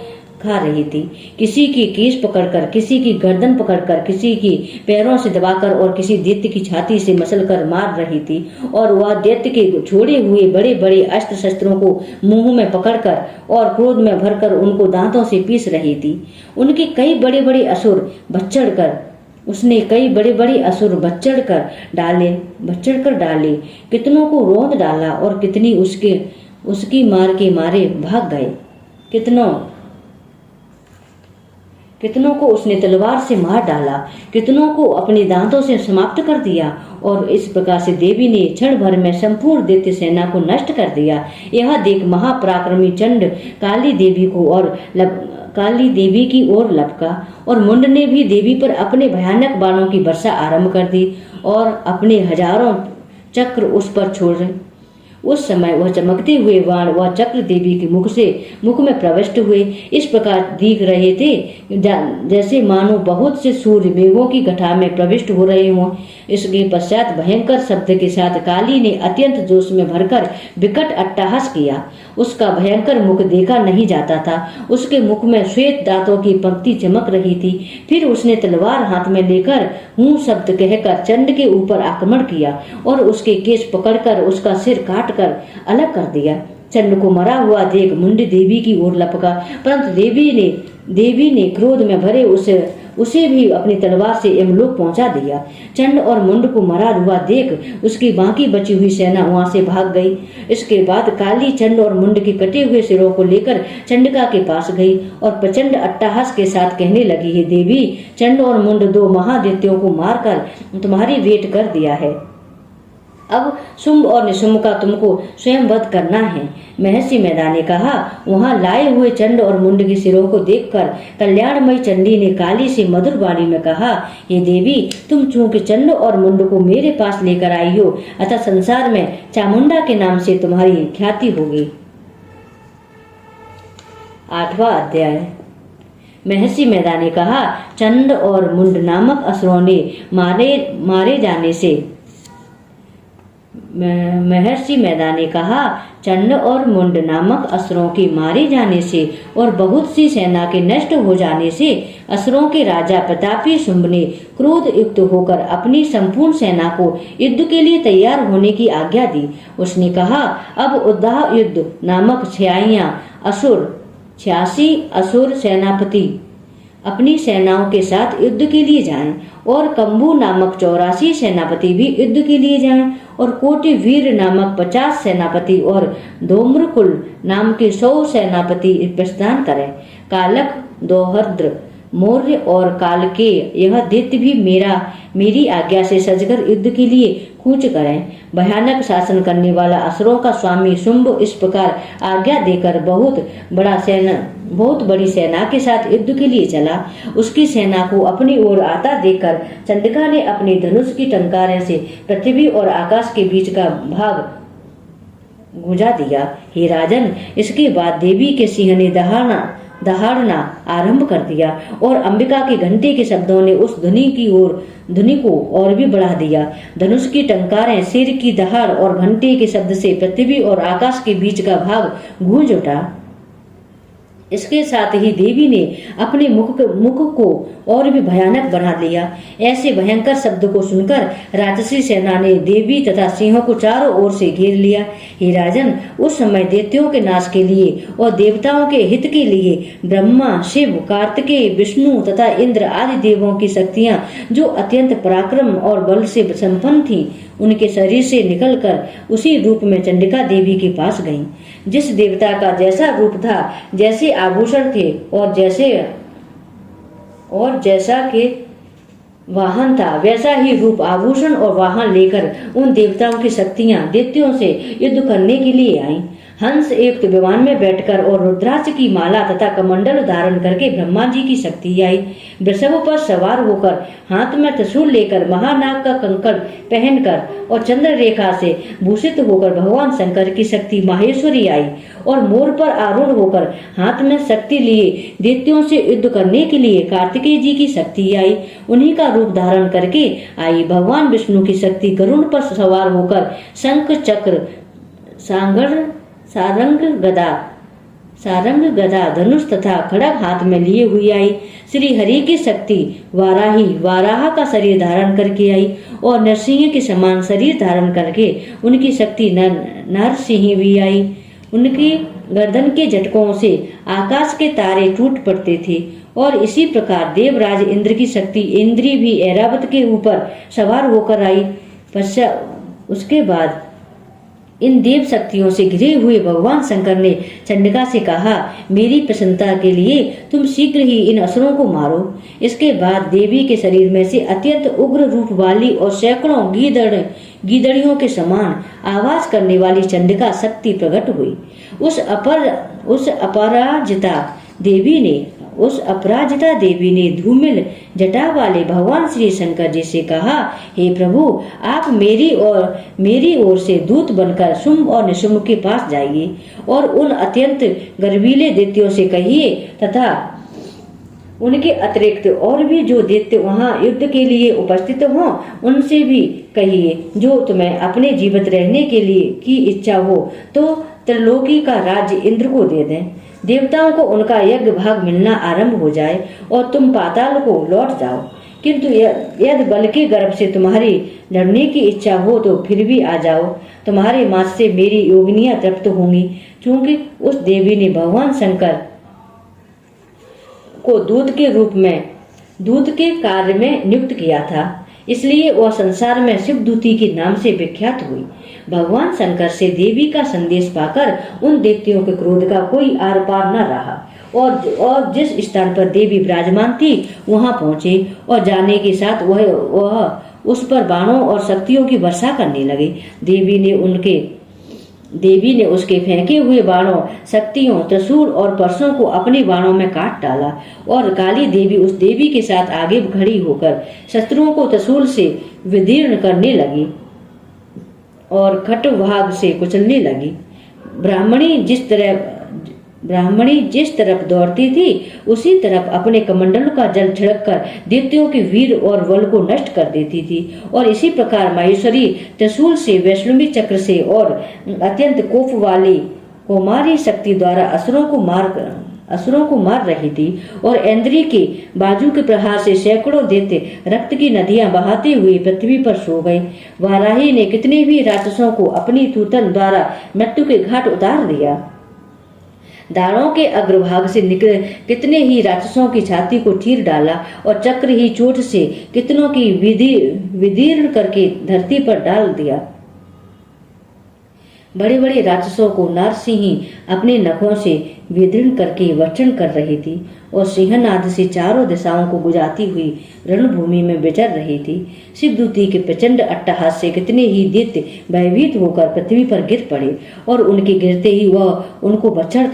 खा रही थी। किसी की केश पकड़कर, किसी की गर्दन पकड़कर, किसी की पैरों से दबाकर और किसी दैत्य की छाती से मसलकर मार रही थी। और वह दैत्य के छोड़े हुए बड़े बड़े अस्त्र शस्त्रों को मुंह में पकड़कर और क्रोध में भरकर उनको दांतों से पीस रही थी। उनके कई बड़े बड़े असुर बच्चड़ कर डाले, कितनों को रोंद डाला और कितनी उसकी मार के मारे भाग गए। कितनों को उसने तलवार से मार डाला, कितनों को अपने दांतों से समाप्त कर दिया। और इस प्रकार से देवी ने क्षण भर में संपूर्ण दैत्य सेना को नष्ट कर दिया। यह देख महापराक्रमी चंड काली देवी की ओर लपका और मुंड ने भी देवी पर अपने भयानक बाणों की वर्षा आरंभ कर दी और अपने हजारों चक्र उस पर छोड़े। उस समय वह चमकते हुए बाण वह चक्र देवी के मुख में प्रविष्ट हुए। इस प्रकार दिख रहे थे जैसे मानो बहुत से सूर्य मेघों की गठा में प्रविष्ट हो रहे हों। इसके पश्चात भयंकर शब्द के साथ काली ने अत्यंत जोश में भरकर विकट अट्टहास किया। उसका भयंकर मुख देखा नहीं जाता था। उसके मुख में श्वेत दांतों की पंक्ति चमक रही थी। फिर उसने तलवार हाथ में लेकर हूं शब्द कहकर चंड के ऊपर आक्रमण किया और उसके केश पकड़कर उसका सिर काट कर अलग कर दिया। चंड को मरा हुआ देख मुंड देवी की ओर लपका, परंतु देवी ने क्रोध में भरे उसे भी अपनी तलवार से यमलोक पहुंचा दिया। चंड और मुंड को मरा हुआ देख उसकी बाकी बची हुई सेना वहां से भाग गई। इसके बाद काली चंड और मुंड के कटे हुए सिरों को लेकर चंडिका के पास गई और प्रचंड अट्टहास के साथ कहने लगी, हे देवी, चंड और मुंड दो महादैत्यों को मारकर तुम्हारी भेंट कर दिया है। अब शुंभ और निशुंभ का तुमको स्वयं वध करना है। महर्षि मैदा ने कहा। वहां लाए हुए चंड और मुंड के सिरों को देखकर कल्याणमयी चंडी ने काली से मधुर वाणी में कहा, हे देवी, तुम चूंकि चंड और मुंड को मेरे पास लेकर आई हो, अतः संसार में चामुंडा के नाम से तुम्हारी ख्याति होगी। 8वां अध्याय। महर्षि मैदा ने कहा, चंड और मुंड नामक असुरों ने मारे जाने से महर्षि मैदा ने कहा, चंड और मुंड नामक असुरों के मारे जाने से और बहुत सी सेना के नष्ट हो जाने से असुरों के राजा प्रतापी शुंभ ने क्रोध युक्त होकर अपनी संपूर्ण सेना को युद्ध के लिए तैयार होने की आज्ञा दी। उसने कहा, अब उद्दाह युद्ध नामक 86 असुर सेनापति अपनी सेनाओं के साथ युद्ध के लिए जाएं और कंबू नामक 84 सेनापति भी युद्ध के लिए जाएं और कोटि वीर नामक 50 सेनापति और धूम्रकुल नाम के 100 सेनापति प्रस्थान करें। कालक, दोहद्र, मौर्य और कालके यह दैत्य भी मेरी आज्ञा से सजकर युद्ध के लिए कूच करें। भयानक शासन करने वाला असुरों का स्वामी शुंभ इस प्रकार आज्ञा देकर बहुत बड़ी सेना के साथ युद्ध के लिए चला। उसकी सेना को अपनी ओर आता देखकर चंडिका ने अपने धनुष की टंकारें से पृथ्वी और आकाश के बीच का भाग गुंजा दिया। हे राजन, इसके बाद देवी के सिंह ने दहाड़ना आरंभ कर दिया और अंबिका के घंटे के शब्दों ने उस ध्वनि को और भी बढ़ा दिया। धनुष की टंकारें, सिर की दहाड़ और घंटे के शब्द से पृथ्वी और आकाश के बीच का भाग गूंज उठा। इसके साथ ही देवी ने अपने मुख को और भी भयानक बना लिया। ऐसे भयंकर शब्द को सुनकर राक्षसी सेना ने देवी तथा सिंहों को चारों ओर से घेर लिया। हे राजन, उस समय दैत्यों के नाश के लिए और देवताओं के हित के लिए ब्रह्मा, शिव, कार्तिकेय, विष्णु तथा इंद्र आदि देवों की शक्तियां जो अत्यंत पराक्रम और बल से संपन्न थीं, उनके शरीर से निकलकर उसी रूप में चंडिका देवी के पास गईं। जिस देवता का जैसा रूप था, जैसे आभूषण थे और जैसा के वाहन था, वैसा ही रूप, आभूषण और वाहन लेकर उन देवताओं की शक्तियां दैत्यों से युद्ध करने के लिए आईं। हंस युक्त विमान में बैठकर और रुद्राक्ष की माला तथा कमंडल धारण करके ब्रह्मा जी की शक्ति आई। वृषभ पर सवार होकर, हाथ में त्रिशूल लेकर, महानाग का कंकड़ पहनकर और चंद्र रेखा से भूषित होकर भगवान शंकर की शक्ति माहेश्वरी आई। और मोर पर आरूढ़ होकर हाथ में शक्ति लिए दैत्यों से युद्ध करने के लिए कार्तिकेय जी की शक्ति आई। उन्हीं का रूप धारण करके आई भगवान विष्णु की शक्ति गरुड़ पर सवार होकर शंख, चक्र, सारंग गदा धनुष तथा खड़ग हाथ में लिए हुई आई। श्री हरि की शक्ति वाराह का शरीर धारण करके आई और नरसिंह के समान शरीर धारण करके उनकी शक्ति नरसिंह भी आई। उनकी गर्दन के झटकों से आकाश के तारे टूट पड़ते थे। और इसी प्रकार देवराज इंद्र की शक्ति इंद्री भी ऐरावत के ऊपर सवार होकर आई। उसके बाद इन देव शक्तियों से घिरे हुए भगवान शंकर ने चंडिका से कहा, मेरी प्रसन्नता के लिए तुम शीघ्र ही इन असुरों को मारो। इसके बाद देवी के शरीर में से अत्यंत उग्र रूप वाली और सैकड़ों गीदड़ियों के समान आवाज करने वाली चंडिका शक्ति प्रकट हुई। उस अपराजिता देवी ने धूमिल जटा वाले भगवान श्री शंकर जी से कहा, हे प्रभु, आप मेरी ओर से दूत बनकर शुंभ और निशुंभ के पास जाइए और उन अत्यंत गर्वीले दैत्यों से कहिए तथा उनके अतिरिक्त और भी जो दैत्य वहां युद्ध के लिए उपस्थित हों, उनसे भी कहिए, जो तुम्हें अपने जीवित रहने के लिए की इच्छा हो तो त्रिलोकी का राज्य इंद्र को दे दें। देवताओं को उनका यज्ञ भाग मिलना आरंभ हो जाए और तुम पाताल को लौट जाओ। किंतु यदि बल के गर्भ से तुम्हारी लड़ने की इच्छा हो तो फिर भी आ जाओ। तुम्हारे मांस से मेरी योगिनियां तृप्त होंगी। क्योंकि उस देवी ने भगवान शंकर को दूत के कार्य में नियुक्त किया था, इसलिए वह संसार में शिवदूती के नाम से विख्यात हुई। भगवान शंकर से देवी का संदेश पाकर उन दैत्यों के क्रोध का कोई आर पार न रहा और जिस स्थान पर देवी विराजमान थी वहां पहुंचे और जाने के साथ वह उस पर बाणों और शक्तियों की वर्षा करने लगे। देवी ने उसके फेंके हुए बाणों, शक्तियों, त्रिशूल और परसों को अपने बाणों में काट डाला और काली देवी उस देवी के साथ आगे खड़ी होकर शत्रुओं को त्रिशूल से विदीर्ण करने लगी और खटभाग से कुचलने लगी। ब्राह्मणी जिस तरफ दौड़ती थी उसी तरफ अपने कमंडलों का जल छिड़ककर दैत्यों के वीर और बल को नष्ट कर देती थी। और इसी प्रकार माहेश्वरी त्रिशूल से, वैष्णवी चक्र से और अत्यंत कोप वाली कौमारी शक्ति द्वारा असुरों को मार रही थी। और इंद्री के बाजू के प्रहार से सैकड़ों दैत्य रक्त की नदियां बहाते हुए पृथ्वी पर सो गए। वाराही ने कितने भी राक्षसों को अपनी तूतन द्वारा मृत्यु के घाट उतार दिया। दाढ़ों के अग्रभाग से निकले कितने ही राक्षसों की छाती को चीर डाला और चक्र ही चोट से कितनों की विदीर्ण करके धरती पर डाल दिया। बड़े बड़े राक्षसों को नारसिंह अपने नखों से विदीर्ण करके भक्षण कर रही थी और सिंहनाद से चारों दिशाओं को गुजाती हुई रणभूमि में विचर रही थी। शिवदूती के प्रचंड अट्टहास से कितने ही दैत्य भयभीत होकर पृथ्वी पर गिर पड़े और उनके गिरते ही वह उनको भक्षण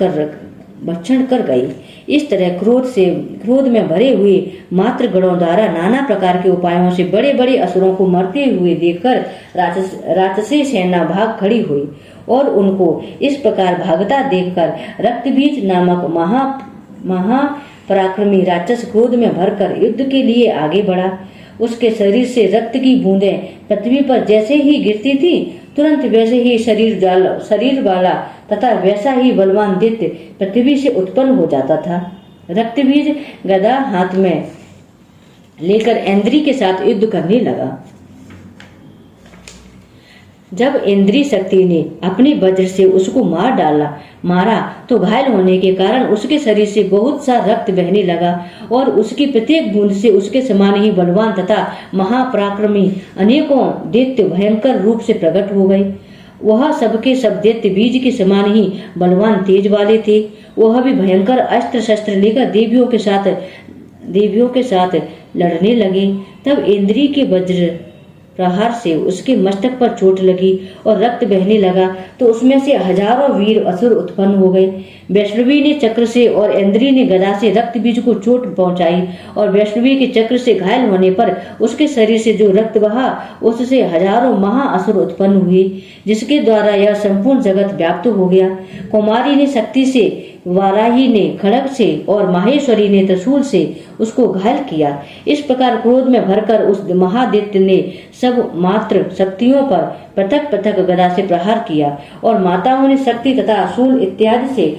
कर गई। इस तरह क्रोध में भरे हुए मात्र गणों द्वारा नाना प्रकार के उपायों से बड़े बड़े असुरों को मरते हुए देखकर राक्षसी सेना भाग खड़ी हुई और उनको इस प्रकार भागता देखकर रक्तबीज नामक महापराक्रमी राक्षस क्रोध में भरकर युद्ध के लिए आगे बढ़ा। उसके शरीर से रक्त की बूंदें पृथ्वी पर जैसे ही गिरती थी, तुरंत वैसे ही शरीर वाला तथा वैसा ही बलवान दैत्य पृथ्वी से उत्पन्न हो जाता था। रक्तबीज गदा हाथ में लेकर इंद्री के साथ युद्ध करने लगा। जब इंद्री शक्ति ने अपने वज्र से उसको मारा तो घायल होने के कारण उसके शरीर से बहुत सा रक्त बहने लगा और उसकी प्रत्येक बूंद से उसके समान ही बलवान तथा महापराक्रमी अनेकों दैत्य भयंकर रूप से प्रकट हो गए। वह सबके सब दैत्य बीज के समान ही बलवान तेज वाले थे। वह भी भयंकर अस्त्र शस्त्र लेकर देवियों के साथ लड़ने लगे। तब इंद्री के वज्र प्रहार से उसके मस्तक पर चोट लगी और रक्त बहने लगा तो उसमें से हजारों वीर असुर उत्पन्न हो गए। वैष्णवी ने चक्र से और इंद्री ने गदा से रक्त बीज को चोट पहुंचाई और वैष्णवी के चक्र से घायल होने पर उसके शरीर से जो रक्त बहा उससे हजारों महाअसुर उत्पन्न हुए, जिसके द्वारा यह संपूर्ण जगत व्याप्त हो गया। कुमारी ने शक्ति से, वाराही ने खड्ग से और माहेश्वरी ने त्रिशूल से उसको घायल किया। इस प्रकार क्रोध में भरकर उस महादैत्य ने सब मात्र शक्तियों पर पृथक पृथक गदा से प्रहार किया और माताओं ने शक्ति तथा शूल इत्यादि से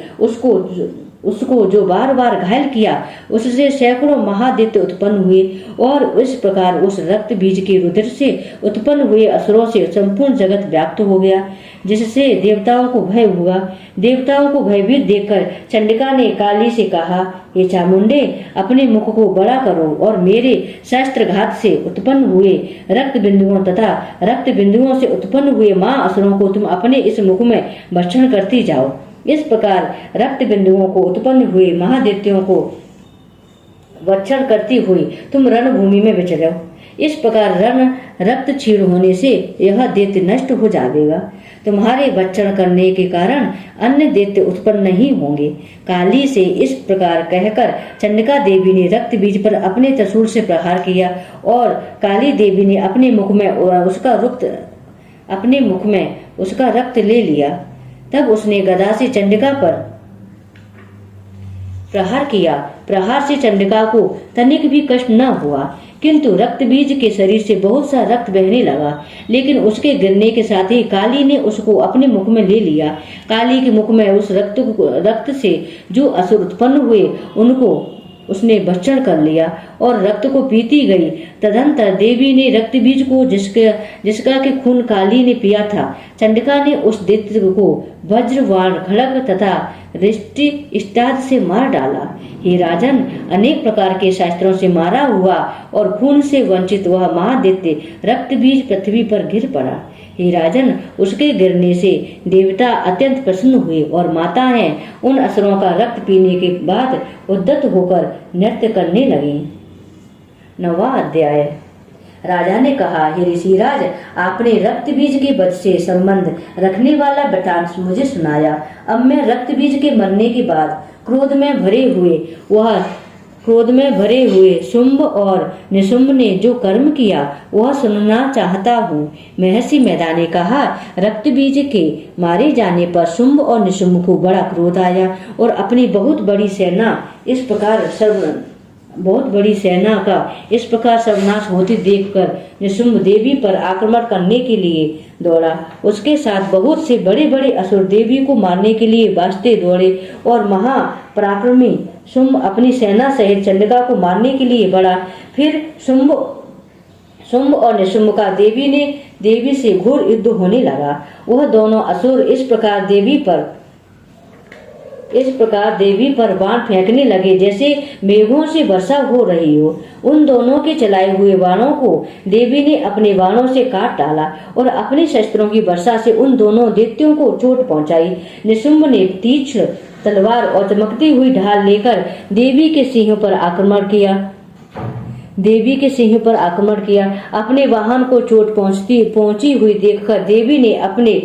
उसको जो बार बार घायल किया उससे सैकड़ों महादैत्य उत्पन्न हुए और इस प्रकार उस रक्त बीज के रुधिर से उत्पन्न हुए असुरों से संपूर्ण जगत व्याप्त हो गया, जिससे देवताओं को भय हुआ। देवताओं को भयभीत देखकर चंडिका ने काली से कहा, हे चामुंडे, अपने मुख को बड़ा करो और मेरे शस्त्रघात से उत्पन्न हुए रक्त बिंदुओं तथा रक्त बिंदुओं से उत्पन्न हुए महाअसुरों को तुम अपने इस मुख में भक्षण करती जाओ। इस प्रकार रक्त बिंदुओं को उत्पन्न हुए महादैत्यों को भक्षण करती हुई तुम रणभूमि में विचरो। इस प्रकार रक्त क्षीण होने से यह दैत्य नष्ट हो जाएगा। तुम्हारे भक्षण करने के कारण अन्य दैत्य उत्पन्न नहीं होंगे। काली से इस प्रकार कहकर चंडिका देवी ने रक्त बीज पर अपने त्रिशूल से प्रहार किया और काली देवी ने अपने मुख में उसका रक्त ले लिया। तब उसने गदा से चंडिका पर प्रहार किया। प्रहार से चंडिका को तनिक भी कष्ट न हुआ, किंतु रक्त बीज के शरीर से बहुत सा रक्त बहने लगा। लेकिन उसके गिरने के साथ ही काली ने उसको अपने मुख में ले लिया। काली के मुख में उस रक्त से जो असुर उत्पन्न हुए उनको उसने भक्षण कर लिया और रक्त को पीती गई। तदंतर देवी ने रक्त बीज को जिसका के खून काली ने पिया था, चंडिका ने उस दैत्य को वज्र, बाण, खड्ग तथा रिष्टि इत्यादि से मार डाला। हे राजन, अनेक प्रकार के शास्त्रों से मारा हुआ और खून से वंचित वह महादैत्य रक्त बीज पृथ्वी पर गिर पड़ा। हे राजन, उसके गिरने से देवता अत्यंत प्रसन्न हुए और माताएं उन असुरों का रक्त पीने के बाद उद्यत होकर नृत्य करने लगी। 9वां अध्याय। राजा ने कहा, हे ऋषिराज, आपने रक्त बीज के वध से संबंध रखने वाला वृतांत मुझे सुनाया। अब मैं रक्त बीज के मरने के बाद क्रोध में भरे हुए शुंभ और निशुंभ ने जो कर्म किया वह सुनना चाहता हूँ। महर्षि मैदा ने कहा, रक्त बीज के मारे जाने पर शुंभ और निशुंभ को बड़ा क्रोध आया और अपनी बहुत बड़ी सेना का इस प्रकार सर्वनाश होते देखकर निशुंभ देवी पर आक्रमण करने के लिए दौड़ा। उसके साथ बहुत से बड़े बड़े असुर देवी को मारने के लिए वास्ते दौड़े और महापराक्रमी शुंभ अपनी सेना सहित चंडिका को मारने के लिए बढ़ा। फिर शुंभ और निशुंभ का देवी से घोर युद्ध होने लगा। वह दोनों असुर इस प्रकार देवी पर बाण फेंकने लगे जैसे मेघों से वर्षा हो रही हो। उन दोनों के चलाए हुए बाणों को देवी ने अपने बाणों से काट डाला और अपने शस्त्रों की वर्षा से उन दोनों दैत्यों को चोट पहुंचाई। निशुंभ ने तीक्ष्ण तलवार और चमकती हुई ढाल लेकर देवी के सिंह पर आक्रमण किया। अपने वाहन को चोट पहुंची हुई देखकर देवी ने अपने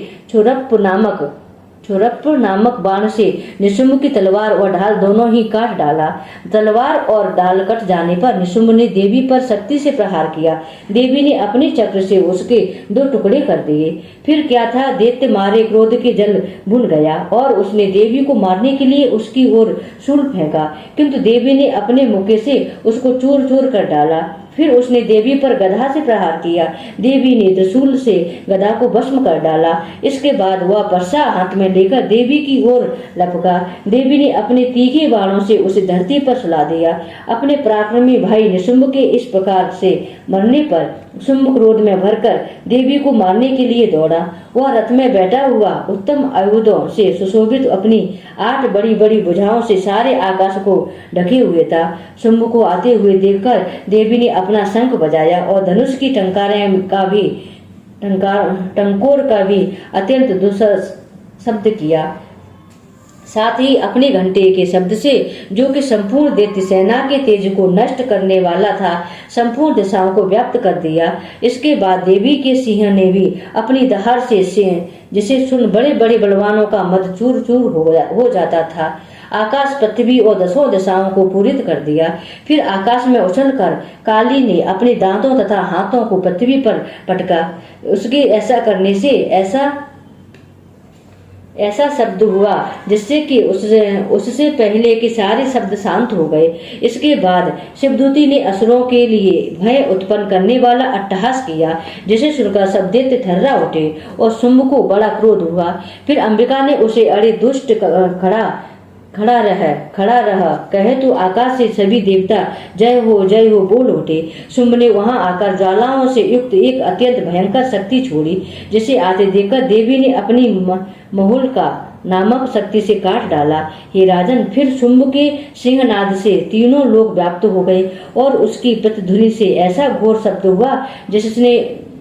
छुरप्प नामक बाण से निशुंभ की तलवार और ढाल दोनों ही काट डाला। तलवार और ढाल कट जाने पर निशुंभ ने देवी पर शक्ति से प्रहार किया। देवी ने अपने चक्र से उसके 2 टुकड़े कर दिए। फिर क्या था, दैत्य मारे क्रोध के जल भुन गया और उसने देवी को मारने के लिए उसकी ओर शूल फेंका, किंतु देवी ने अपने मुक्के से उसको चूर चूर कर डाला। फिर उसने देवी पर गदा से प्रहार किया। देवी ने त्रिशूल से गदा को भस्म कर डाला। इसके बाद वह बर्छा हाथ में लेकर देवी की ओर लपका। देवी ने अपने तीखे बाणों से उसे धरती पर सुला दिया। अपने पराक्रमी भाई निशुंभ के इस प्रकार से मरने पर शुंभ क्रोध में भरकर देवी को मारने के लिए दौड़ा। वह रथ में बैठा हुआ उत्तम आयुधों से सुशोभित अपनी 8 बड़ी बड़ी भुजाओं से सारे आकाश को ढके हुए था। शुंभ को आते हुए देखकर देवी ने अपना शंख बजाया और धनुष की टंकोर का भी अत्यंत दूसरा शब्द किया। साथ ही अपने घंटे के शब्द से, जो कि संपूर्ण दैत्य सेना के तेज को नष्ट करने वाला था, संपूर्ण दिशाओं को व्याप्त कर दिया। इसके बाद देवी के सिंह ने भी अपनी दहाड़ से जिसे सुन बड़े बड़े बलवानों का मद चूर चूर हो जाता था, आकाश पृथ्वी और 10 दिशाओं को पूरित कर दिया। फिर आकाश में उछलकर काली ने अपने दांतों तथा हाथों को पृथ्वी पर पटका। उसके ऐसा करने से ऐसा शब्द हुआ जिससे कि उससे पहले के सारे शब्द शांत हो गए। इसके बाद शिवदूती ने असुरों के लिए भय उत्पन्न करने वाला अट्टहास किया, जिसे सुनकर सब दैत्य थर्रा उठे और शुंभ को बड़ा क्रोध हुआ। फिर अंबिका ने उसे अरे दुष्ट खड़ा रह कहे तो आकाश से सभी देवता जय हो बोल उठे। शुंभ ने वहां आकर ज्वालाओं से युक्त एक अत्यंत भयंकर शक्ति छोड़ी, जिसे आते देखकर देवी ने अपनी महुल का नामक शक्ति से काट डाला। हे राजन, फिर शुंभ के सिंहनाद से तीनों लोक व्याप्त हो गए और उसकी प्रतिध्वनि से ऐसा घोर शब्द हुआ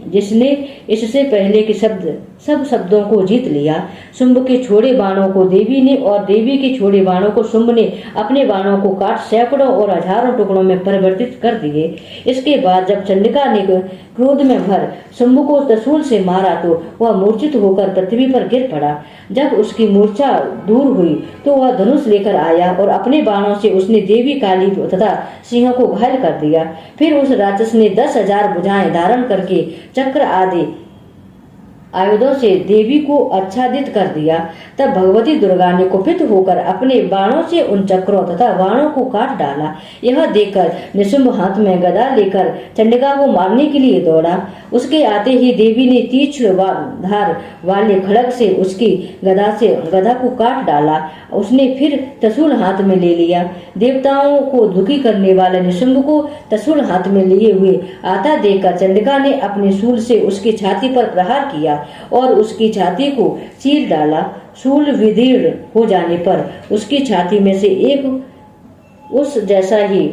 जिसने इससे पहले के सब शब्दों को जीत लिया। शुंभ के छोड़े बाणों को देवी ने और देवी के छोड़े बाणों को शुंभ ने अपने बाणों को काट सैकड़ों और हजारों टुकड़ों में परिवर्तित कर दिए। इसके बाद जब चंडिका ने क्रोध में भर शुंभ को त्रिशूल से मारा तो वह मूर्छित होकर पृथ्वी पर गिर पड़ा। जब उसकी मूर्छा दूर हुई तो वह धनुष लेकर आया और अपने बाणों से उसने देवी काली तथा सिंह को घायल कर दिया। फिर उस राक्षस ने 10,000 भुजाएं धारण करके चक्र आदि आयुधों से देवी को आच्छादित कर दिया। तब भगवती दुर्गा ने कुपित होकर अपने बाणों से उन चक्रों तथा बाणों को काट डाला। यह देखकर निशुंभ हाथ में गदा लेकर चंडिका को मारने के लिए दौड़ा। उसके आते ही देवी ने तीक्ष्ण धार वाले खड़ग से उसकी गदा को काट डाला। उसने फिर त्रिशूल हाथ में ले लिया। देवताओं को दुखी करने वाले निशुंभ को त्रिशूल हाथ में लिए हुए आता देखकर चंडिका ने अपने शूल से उसकी छाती पर प्रहार किया और उसकी छाती को चीर डाला। शूल विदीर्ण हो जाने पर उसकी छाती में से एक उस जैसा ही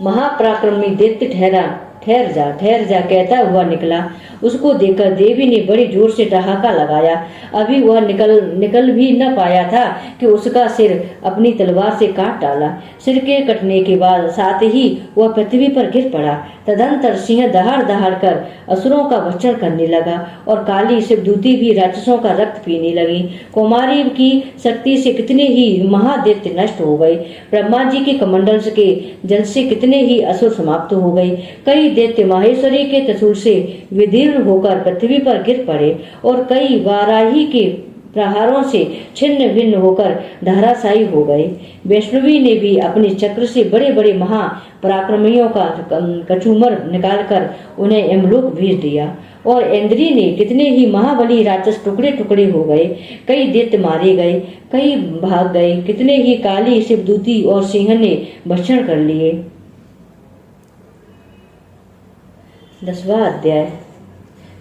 महापराक्रमी दैत्य ठहर जा कहता हुआ निकला। उसको देखकर देवी ने बड़ी जोर से ठहाका लगाया। अभी वह निकल भी न पाया था कि उसका सिर अपनी तलवार से काट डाला। सिर के कटने के बाद साथ ही वह पृथ्वी पर गिर पड़ा। तदंतर सिंह दहाड़ कर असुरों का भक्षण करने लगा और काली शिवदूती भी राक्षसों का रक्त पीने लगी। कुमारी की शक्ति से कितने ही महादैत्य नष्ट हो गए। ब्रह्मा जी के कमंडल के जल से कितने ही असुर समाप्त हो गए। कई दैत्य माहेश्वरी के त्रिशूल से विदीर्ण होकर पृथ्वी पर गिर पड़े और कई वाराही के प्रहारों से छिन्न भिन्न होकर धराशायी हो गए। वैष्णवी ने भी अपने चक्र से बड़े बड़े महापराक्रमियों का कचूमर निकालकर उन्हें यमलोक भेज दिया और इंद्री ने कितने ही महाबली राक्षस टुकड़े टुकड़े हो गए। कई दैत्य मारे गए, कई भाग गए, कितने ही काली शिवदूती और सिंह ने भक्षण कर लिए। 10वां अध्याय।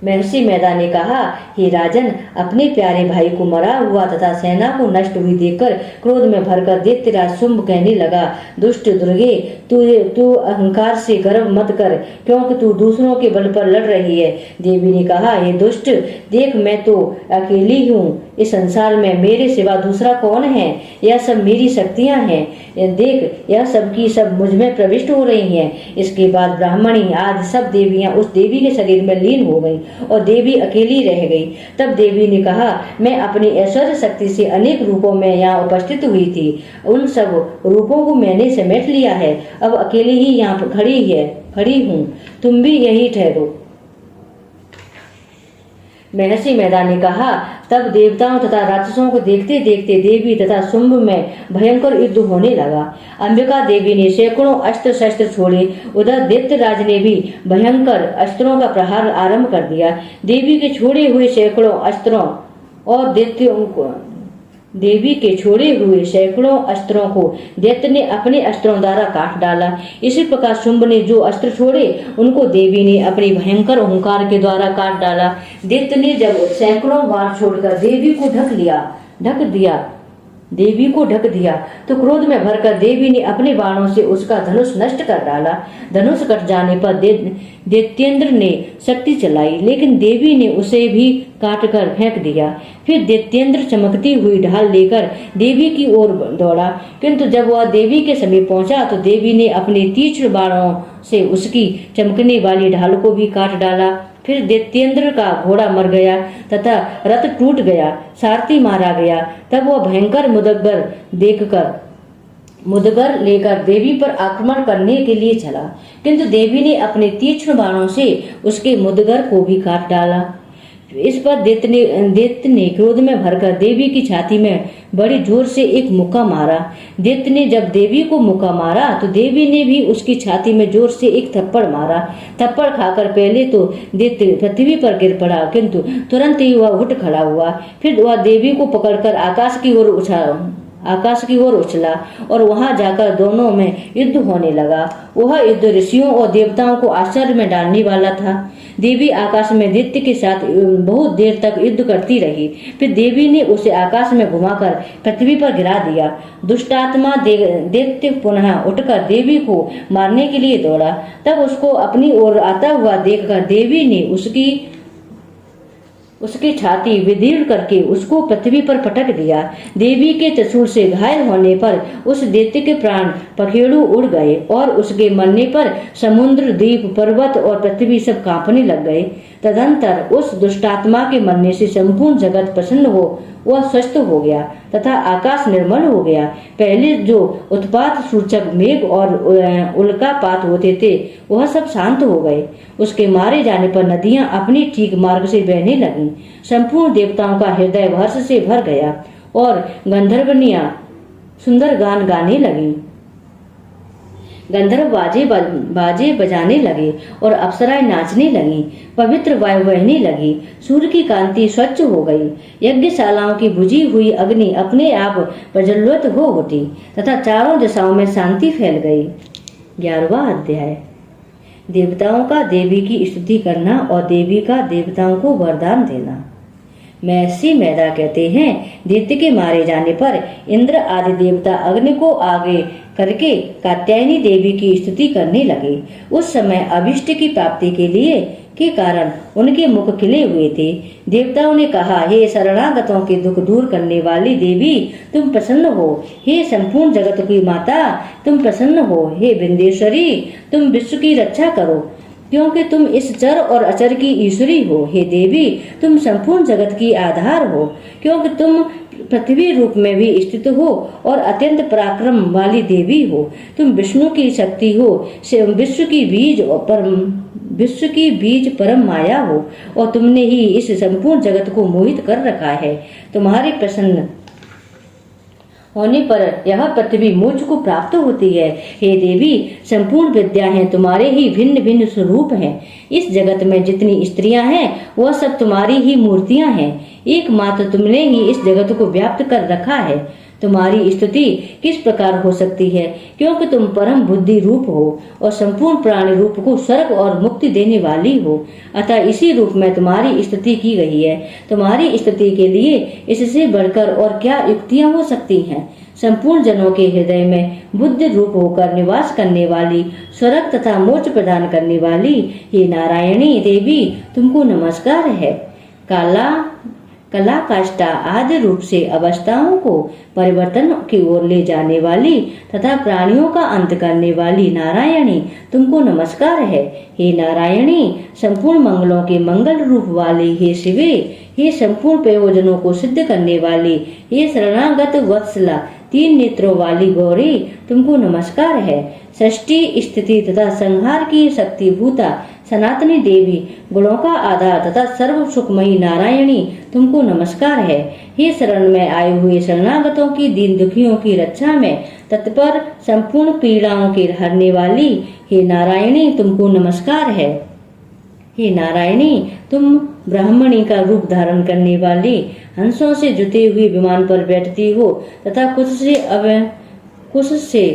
महर्षि मैदा ने कहा, हे राजन, अपने प्यारे भाई को मरा हुआ तथा सेना को नष्ट हुई देखकर क्रोध में भरकर दैत्यराज शुंभ कहने लगा, दुष्ट दुर्गे, तू अहंकार से गर्व मत कर, क्योंकि तू दूसरों के बल पर लड़ रही है। देवी ने कहा, हे दुष्ट, देख मैं तो अकेली हूँ, इस संसार में मेरे सिवा दूसरा कौन है? यह सब मेरी शक्तियां हैं। देख, यह सब की सब मुझ में प्रविष्ट हो रही हैं। इसके बाद ब्राह्मणी आदि सब देवियां उस देवी के शरीर में लीन हो गईं और देवी अकेली रह गई। तब देवी ने कहा, मैं अपनी ऐश्वर्य शक्ति से अनेक रूपों में यहाँ उपस्थित हुई थी, उन सब रूपों को मैंने समेट लिया है। अब अकेली ही यहाँ खड़ी हूँ, तुम भी यही ठहरो। महर्षि मेधा ने कहा, तब देवताओं तथा राक्षसों को देखते देखते देवी तथा शुंभ में भयंकर युद्ध होने लगा। अंबिका देवी ने सैकड़ों अस्त्र शस्त्र छोड़े। उधर दैत्यराज ने भी भयंकर अस्त्रों का प्रहार आरंभ कर दिया। देवी के छोड़े हुए सैकड़ों अस्त्रों और देवी के छोड़े हुए सैकड़ों अस्त्रों को दैत्य ने अपने अस्त्रों द्वारा काट डाला। इसी प्रकार शुंभ ने जो अस्त्र छोड़े उनको देवी ने अपने भयंकर ओंकार के द्वारा काट डाला। दैत्य ने जब सैकड़ों बार छोड़कर देवी को ढक दिया तो क्रोध में भरकर देवी ने अपने बाणों से उसका धनुष नष्ट कर डाला। धनुष कट जाने पर दैत्येंद्र ने शक्ति चलाई, लेकिन देवी ने उसे भी काट कर फेंक दिया। फिर दैत्येंद्र चमकती हुई ढाल लेकर देवी की ओर दौड़ा, किंतु जब वह देवी के समीप पहुंचा तो देवी ने अपने तीक्ष्ण बाणों से उसकी चमकने वाली ढाल को भी काट डाला। फिर दैत्येंद्र का घोड़ा मर गया तथा रथ टूट गया, सारथी मारा गया। तब वह भयंकर मुदगर लेकर देवी पर आक्रमण करने के लिए चला, किंतु देवी ने अपने तीक्ष्ण बाणों से उसके मुदगर को भी काट डाला। इस पर दैत्य ने क्रोध में भरकर देवी की छाती में बड़ी जोर से एक मुक्का मारा। दैत्य ने जब देवी को मुक्का मारा तो देवी ने भी उसकी छाती में जोर से एक थप्पड़ मारा। थप्पड़ खाकर पहले तो दैत्य पृथ्वी पर गिर पड़ा, किंतु तुरंत ही वह उठ खड़ा हुआ। फिर वह देवी को पकड़कर आकाश की ओर उछला और वहां जाकर दोनों में युद्ध होने लगा। वह युद्ध ऋषियों और देवताओं को आश्चर्य में डालने वाला था। देवी आकाश में दैत्य के साथ बहुत देर तक युद्ध करती रही। फिर देवी ने उसे आकाश में घुमाकर पृथ्वी पर गिरा दिया। दुष्टात्मा दैत्य पुनः उठकर देवी को मारने के लिए दौड़ा। तब उसको अपनी ओर आता हुआ देखकर देवी ने उसकी छाती विदीर्ण करके उसको पृथ्वी पर पटक दिया। देवी के त्रिशूल से घायल होने पर उस दैत्य के प्राण पखेरु उड़ गए और उसके मरने पर समुद्र, द्वीप, पर्वत और पृथ्वी सब कांपने लग गए। तदंतर उस दुष्टात्मा के मरने से संपूर्ण जगत प्रसन्न हो वह स्वस्थ हो गया तथा आकाश निर्मल हो गया। पहले जो उत्पात सूचक मेघ और उल्कापात होते थे वह सब शांत हो गए। उसके मारे जाने पर नदियां अपनी ठीक मार्ग से बहने लगीं। संपूर्ण देवताओं का हृदय हर्ष से भर गया और गंधर्वनियां सुंदर गान गाने लगी। गंधर्व बाजे बजाने लगे और अप्सराएं नाचने लगी। पवित्र वायु बहने लगी। सूर्य की कांति स्वच्छ हो गई। यज्ञशालाओं की बुझी हुई अग्नि अपने आप प्रज्वलित हो उठी तथा चारों दिशाओं में शांति फैल गई। 11वां अध्याय। देवताओं का देवी की स्तुति करना और देवी का देवताओं को वरदान देना। महर्षि मेधा कहते हैं, दैत्य के मारे जाने पर इंद्र आदि देवता अग्नि को आगे करके कात्यायनी देवी की स्तुति करने लगे। उस समय अभिष्ट की प्राप्ति के कारण उनके मुख खिले हुए थे। देवताओं ने कहा, हे शरणागतों के दुख दूर करने वाली देवी, तुम प्रसन्न हो। हे संपूर्ण जगत की माता, तुम प्रसन्न हो। हे विंध्येश्वरी, तुम विश्व की रक्षा करो, क्योंकि तुम इस चर और अचर की ईश्वरी हो। हे देवी, तुम संपूर्ण जगत की आधार हो, क्योंकि तुम पृथ्वी रूप में भी स्थित हो और अत्यंत पराक्रम वाली देवी हो। तुम विष्णु की शक्ति हो, विश्व की बीज परम माया हो और तुमने ही इस संपूर्ण जगत को मोहित कर रखा है। तुम्हारे प्रसन्न होने पर यह पृथ्वी मुझ को प्राप्त होती है। हे देवी, संपूर्ण विद्याएं तुम्हारे ही भिन्न भिन्न स्वरूप हैं। इस जगत में जितनी स्त्रियां हैं वह सब तुम्हारी ही मूर्तियां हैं। एकमात्र तुमने ही इस जगत को व्याप्त कर रखा है। तुम्हारी स्तुति किस प्रकार हो सकती है, क्योंकि तुम परम बुद्धि रूप हो और संपूर्ण प्राणी रूप को स्वर्ग और मुक्ति देने वाली हो। अतः इसी रूप में तुम्हारी स्तुति की गई है। तुम्हारी स्तुति के लिए इससे बढ़कर और क्या युक्तियां हो सकती हैं। संपूर्ण जनों के हृदय में बुद्ध रूप होकर निवास करने वाली, स्वर्ग तथा मोक्ष प्रदान करने वाली, हे नारायणी देवी, तुमको नमस्कार है। कला काष्ठा आदि रूप से अवस्थाओं को परिवर्तन की ओर ले जाने वाली तथा प्राणियों का अंत करने वाली नारायणी, तुमको नमस्कार है। हे नारायणी, संपूर्ण मंगलों के मंगल रूप वाली, हे शिवे, हे संपूर्ण प्रयोजनों को सिद्ध करने वाली, हे शरणागत वत्सला, 3 नेत्रों वाली गौरी, तुमको नमस्कार है। सृष्टि, स्थिति तथा संहार की शक्ति भूता सनातनी देवी, गुणों का आधार तथा सर्व सुखमयी नारायणी तुमको नमस्कार है। हे शरण में आए हुए शरणागतों की, दीन दुखियों की रक्षा में तत्पर, संपूर्ण पीड़ाओं के हरने वाली हे नारायणी तुमको नमस्कार है। हे नारायणी, तुम ब्राह्मणी का रूप धारण करने वाली, हंसों से जुते हुए विमान पर बैठती हो तथा कुछ से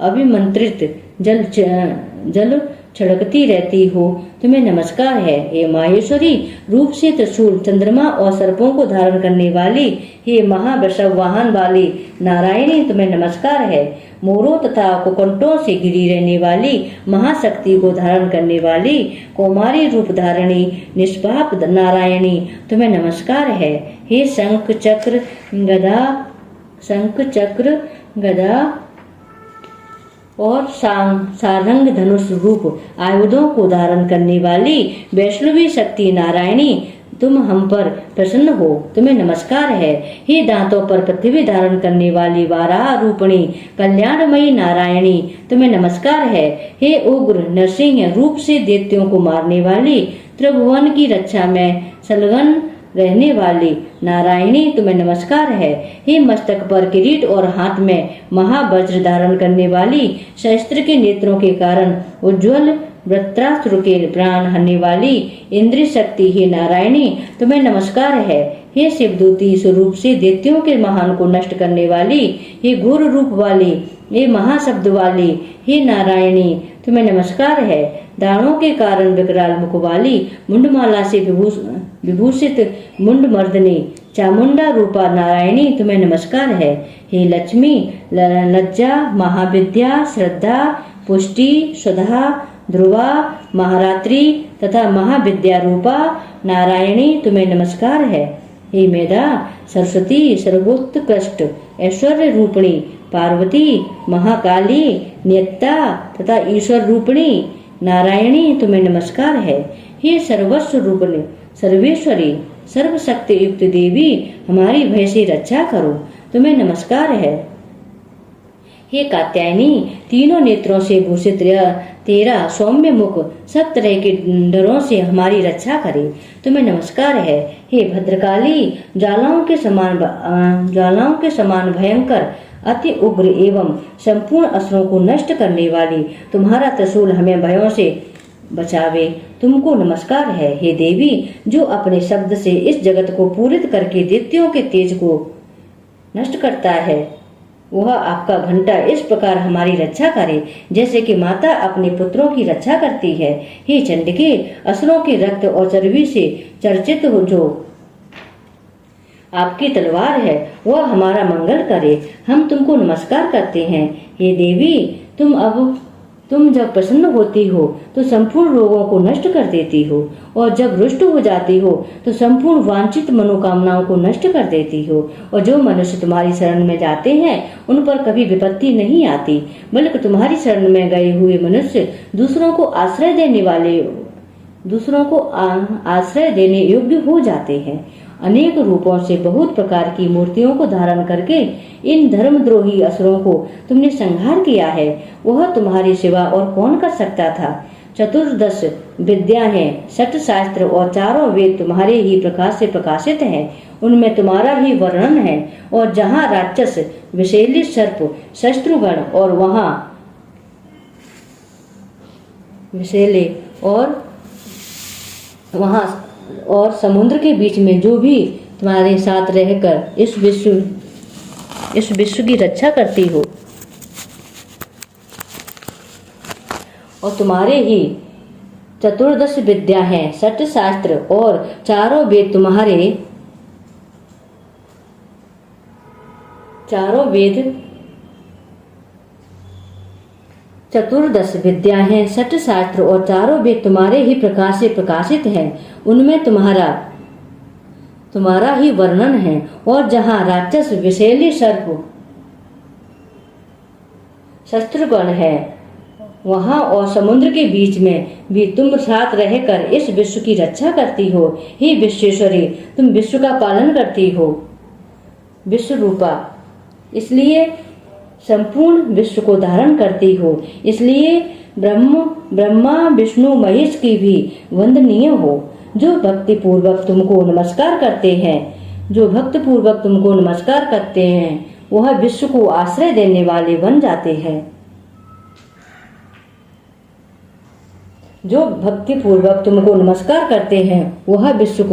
अभिमंत्रित जल छिड़कती रहती हो, तुम्हें नमस्कार है। हे माहेश्वरी, रूप से त्रिशूल, चंद्रमा और सर्पों को धारण करने वाली, हे महावृषभ वाहन वाली नारायणी तुम्हें नमस्कार है। मोरों तथा कुकुंटों से घिरी रहने वाली, महाशक्ति को धारण करने वाली, कौमारी रूप धारणी निष्पाप नारायणी तुम्हें नमस्कार है। हे शंख चक्र गदा और सारंग धनुष रूप आयुधों को धारण करने वाली वैष्णवी शक्ति नारायणी तुम हम पर प्रसन्न हो, तुम्हें नमस्कार है। हे दांतों पर पृथ्वी धारण करने वाली वाराह रूपणी कल्याणमयी नारायणी तुम्हें नमस्कार है। हे उग्र नरसिंह रूप से दैत्यों को मारने वाली, त्रिभुवन की रक्षा में संलग्न रहने वाली नारायणी तुम्हें नमस्कार है। हे मस्तक पर किरीट और हाथ में महावज्र धारण करने वाली, शस्त्र के नेत्रों के कारण उज्ज्वल वृत्रासुर के प्राण हरने वाली इंद्र शक्ति हे नारायणी तुम्हें नमस्कार है। हे शिवदूती स्वरूप से दैत्यों के महान को नष्ट करने वाली, हे घोर रूप वाली, हे महाशब्द वाली हे नारायणी तुम्हें नमस्कार है। दानों के कारण विकराल मुख वाली, मुंडमाला से विभूषित मुंड मर्दनी चामुंडा रूपा नारायणी तुम्हें नमस्कार है। हे लक्ष्मी, लज्जा, महाविद्या, श्रद्धा, पुष्टि, सुधा, ध्रुवा, महारात्रि तथा महाविद्या रूपा नारायणी तुम्हें नमस्कार है। हे मेधा, सरस्वती, सर्वोत्कृष्ट ऐश्वर्य रूपिणी पार्वती, महाकाली, नियत्ता तथा ईश्वर रूपिणी नारायणी तुम्हें नमस्कार है। हे सर्वस्व रूपिणी सर्वेश्वरी, सर्वशक्ति युक्त देवी, हमारी भय से रक्षा करो, तुम्हें नमस्कार है। हे कात्यायनी, तीनों नेत्रों से भूषित तेरा सौम्य मुख सब तरह के डरों से हमारी रक्षा करे, तुम्हें नमस्कार है। हे भद्रकाली, ज्वालाओं के समान भयंकर, अति उग्र एवं संपूर्ण असुरों को नष्ट करने वाली, तुम्हारा त्रिशूल हमें भयों से बचावे, तुमको नमस्कार है। हे देवी, जो अपने शब्द से इस जगत को पूरित करके दैत्यों के तेज को नष्ट करता है, वह आपका घंटा इस प्रकार हमारी रक्षा करे जैसे कि माता अपने पुत्रों की रक्षा करती है। हे चंडिके, असुरों के रक्त और चर्बी से चर्चित हो जो आपकी तलवार है, वह हमारा मंगल करे, हम तुमको नमस्कार करते हैं। हे देवी, तुम जब प्रसन्न होती हो तो संपूर्ण रोगों को नष्ट कर देती हो, और जब रुष्ट हो जाती हो तो संपूर्ण वांछित मनोकामनाओं को नष्ट कर देती हो। और जो मनुष्य तुम्हारी शरण में जाते हैं उन पर कभी विपत्ति नहीं आती, बल्कि तुम्हारी शरण में गए हुए मनुष्य दूसरों को आश्रय देने योग्य हो जाते हैं। अनेक रूपों से बहुत प्रकार की मूर्तियों को धारण करके इन धर्मद्रोही असुरों को तुमने संहार किया है, वह तुम्हारी सिवा और कौन कर सकता था। 14 विद्या हैं, 6 शास्त्र और 4 वेद तुम्हारे ही प्रकाश से प्रकाशित हैं, उनमें तुम्हारा ही वर्णन है। और जहाँ राक्षस, विषैली सर्प, शत्रुगण और वहाँ विषैले और समुद्र के बीच में जो भी तुम्हारे साथ रहकर इस विश्व की रक्षा करती हो, और तुम्हारे ही 14 विद्या हैं, 6 शास्त्र और 4 वेद तुम्हारे 14 विद्या हैं, 6 शास्त्र और 4 वेद तुम्हारे ही प्रकाश से प्रकाशित हैं, उनमें तुम्हारा ही वर्णन है। और जहाँ राक्षस, विषैली सर्प, शस्त्रगण है, वहाँ और समुद्र के बीच में भी तुम साथ रहकर इस विश्व की रक्षा करती हो। हे विश्वेश्वरी, तुम विश्व का पालन करती हो, विश्व रूपा, इसलिए संपूर्ण विश्व को धारण करती हो, इसलिए ब्रह्मा विष्णु महेश की भी वंदनीय हो। जो भक्ति पूर्वक तुमको नमस्कार करते हैं, जो भक्त पूर्वक तुमको नमस्कार करते हैं, वह विश्व को आश्रय देने वाले बन जाते हैं। जो भक्ति पूर्वक तुमको नमस्कार करते हैं, वह विश्व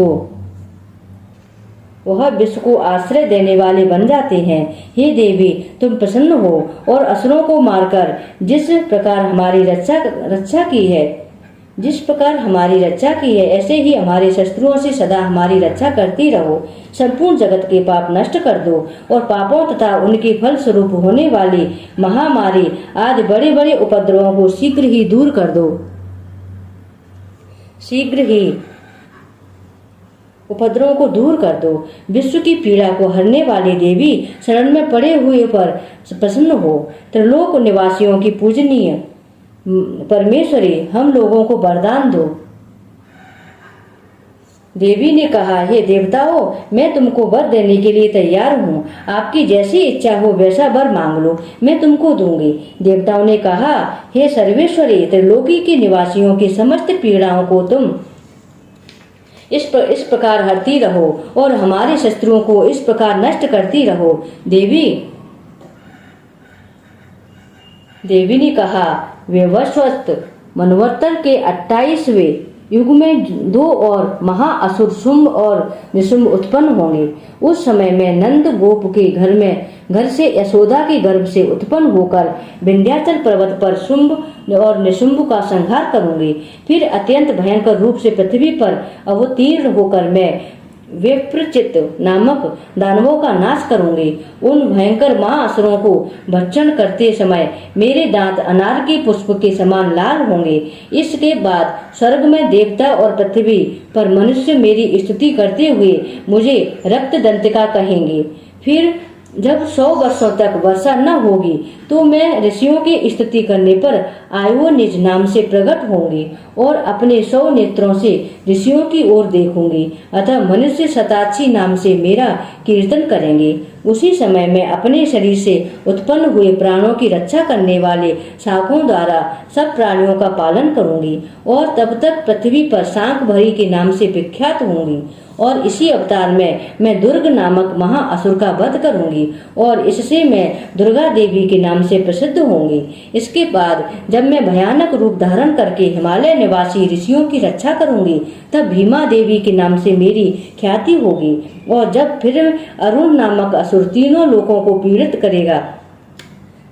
को आश्रय देने वाले बन जाते हैं। हे देवी, तुम प्रसन्न हो और असुरों को मारकर जिस प्रकार हमारी रक्षा की है, ऐसे ही हमारे शत्रुओं से सदा हमारी रक्षा करती रहो। संपूर्ण जगत के पाप नष्ट कर दो और पापों तथा उनके फल स्वरूप होने वाली महामारी आदि बड़े बड़े उपद्रवों को शीघ्र ही दूर कर दो। उपद्रवों को दूर कर दो। विश्व की पीड़ा को हरने वाली देवी, शरण में पड़े हुए पर प्रसन्न हो। त्रिलोक निवासियों की पूजनीय परमेश्वरी, हम लोगों को वरदान दो। देवी ने कहा, हे देवताओं, मैं तुमको वर देने के लिए तैयार हूँ। आपकी जैसी इच्छा हो वैसा वर मांग लो, मैं तुमको दूंगी। देवताओं ने कहा, हे सर्वेश्वरी, त्रिलोकी के निवासियों की समस्त पीड़ाओं को तुम इस प्रकार हरती रहो और हमारे शत्रुओं को इस प्रकार नष्ट करती रहो। देवी ने कहा, वैवस्वत मनवंतर के 28वें युग में 2 और महाअसुर शुंभ और निशुंभ उत्पन्न होंगे। उस समय मैं नंद गोप के घर से यशोदा के गर्भ से उत्पन्न होकर विंध्याचल पर्वत पर शुंभ और निशुंभ का संहार करूंगी। फिर अत्यंत भयंकर रूप से पृथ्वी पर अवतीर्ण होकर मैं विप्रचित नामक दानवों का नाश करूंगी। उन भयंकर महाअसुरों को भक्षण करते समय मेरे दांत अनार के पुष्प के समान लाल होंगे। इसके बाद स्वर्ग में देवता और पृथ्वी पर मनुष्य मेरी स्तुति करते हुए मुझे रक्त दंतिका कहेंगे। फिर जब 100 वर्षों तक वर्षा न होगी तो मैं ऋषियों की स्तुति करने पर आयो निज नाम से प्रकट होंगी और अपने 100 नेत्रों से ऋषियों की ओर देखूंगी। अतः मनुष्य शताक्षी नाम से मेरा कीर्तन करेंगे। उसी समय मैं अपने शरीर से उत्पन्न हुए प्राणों की रक्षा करने वाले शाखों द्वारा सब प्राणियों का पालन करूंगी और तब तक पृथ्वी पर शांख भरी के नाम से विख्यात होंगी। और इसी अवतार में मैं दुर्ग नामक महाअसुर का वध करूंगी और इससे मैं दुर्गा देवी के नाम से प्रसिद्ध होंगी। इसके बाद जब मैं भयानक रूप धारण करके हिमालय निवासी ऋषियों की रक्षा करूंगी, तब भीमा देवी के नाम से मेरी ख्याति होगी। और जब फिर अरुण नामक असुर तीनों लोकों को पीड़ित करेगा,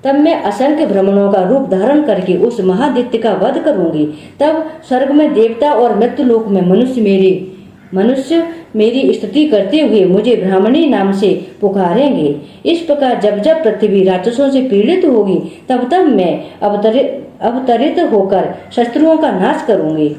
तब मैं असंख्य भ्रमणों का रूप धारण करके उस महादित्य का वध करूंगी। तब स्वर्ग में देवता और मृत्युलोक में मनुष्य मेरी स्तुति करते हुए मुझे ब्राह्मणी नाम से पुकारेंगे। इस प्रकार जब जब पृथ्वी राक्षसों से पीड़ित होगी, तब तब मैं अवतरित होकर शत्रुओं का नाश करूंगी।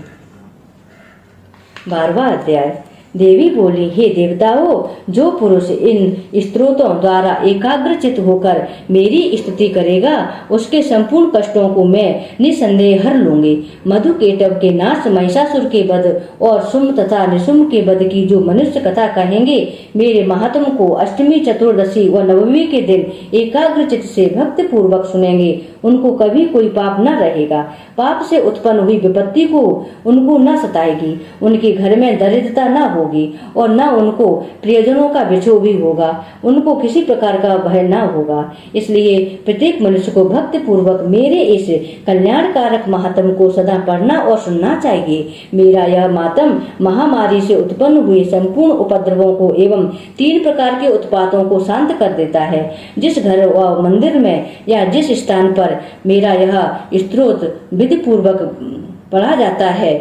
12वां अध्याय। देवी बोली, हे देवताओं, जो पुरुष इन स्तोत्रों द्वारा एकाग्रचित होकर मेरी स्तुति करेगा, उसके संपूर्ण कष्टों को मैं निसंदेह हर लूंगी। मधुकेटव के नाश, महिषासुर के वध और शुंभ तथा निशुंभ के वध की जो मनुष्य कथा कहेंगे, मेरे महात्म को अष्टमी, चतुर्दशी व नवमी के दिन एकाग्रचित से भक्ति पूर्वक सुनेंगे, उनको कभी कोई पाप न रहेगा। पाप से उत्पन्न हुई विपत्ति को उनको न सताएगी। उनके घर में दरिद्रता न होगी और न उनको प्रियजनों का विछोह भी होगा। उनको किसी प्रकार का भय न होगा। इसलिए प्रत्येक मनुष्य को भक्ति पूर्वक मेरे इस कल्याणकारक महात्म को सदा पढ़ना और सुनना चाहिए। मेरा यह मातम महामारी से उत्पन्न हुए संपूर्ण उपद्रवों को एवं 3 प्रकार के उत्पातों को शांत कर देता है। जिस घर व मंदिर में या जिस स्थान पर मेरा यह स्तोत्र विधि पूर्वक पढ़ा जाता है,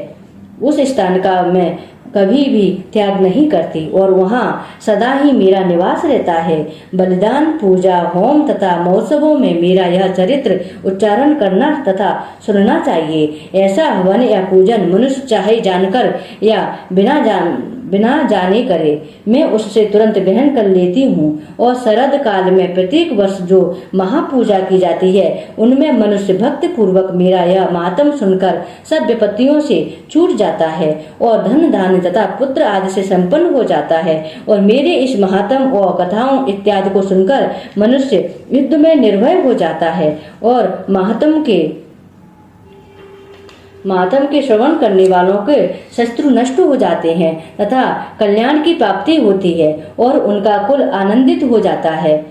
उस स्थान का मैं कभी भी त्याग नहीं करती और वहाँ सदा ही मेरा निवास रहता है। बलिदान, पूजा, होम तथा महोत्सवों में मेरा यह चरित्र उच्चारण करना तथा सुनना चाहिए। ऐसा हवन या पूजन मनुष्य चाहे जानकर या बिना जाने करे मैं उससे तुरंत ग्रहण कर लेती हूँ। और शरद काल में प्रत्येक वर्ष जो महापूजा की जाती है उनमें मनुष्य भक्ति पूर्वक मेरा यह मातम सुनकर सब विपत्तियों से छूट जाता है और धन धान्य तथा पुत्र आदि से संपन्न हो जाता है। और मेरे इस महात्म और कथाओं इत्यादि को सुनकर मनुष्य युद्ध में निर्भय हो जाता है और महात्म के श्रवण करने वालों के शत्रु नष्ट हो जाते हैं तथा कल्याण की प्राप्ति होती है और उनका कुल आनंदित हो जाता है।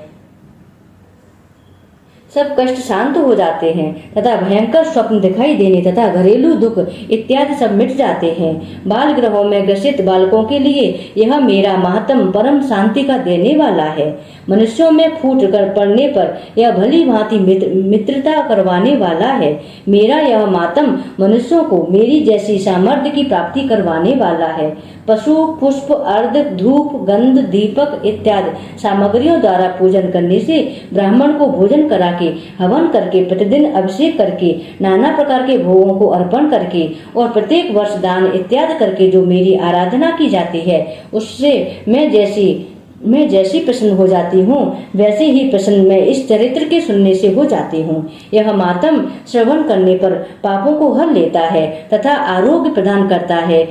सब कष्ट शांत हो जाते हैं तथा भयंकर स्वप्न दिखाई देने तथा घरेलू दुख इत्यादि सब मिट जाते हैं। बाल ग्रहों में ग्रसित बालकों के लिए यह मेरा महात्म परम शांति का देने वाला है। मनुष्यों में फूट कर पड़ने पर यह भली भांति मित्रता करवाने वाला है। मेरा यह मातम मनुष्यों को मेरी जैसी सामर्थ्य की प्राप्ति करवाने वाला है। पशु पुष्प अर्ध धूप गंध दीपक इत्यादि सामग्रियों द्वारा पूजन करने से ब्राह्मण को भोजन करा के हवन करके प्रतिदिन अभिषेक करके नाना प्रकार के भोगों को अर्पण करके और प्रत्येक वर्ष दान इत्यादि करके जो मेरी आराधना की जाती है उससे मैं जैसी प्रसन्न हो जाती हूँ वैसे ही प्रसन्न मैं इस चरित्र के सुनने से हो जाती हूँ। यह मातम श्रवण करने पर पापों को हर लेता है तथा आरोग्य प्रदान करता है।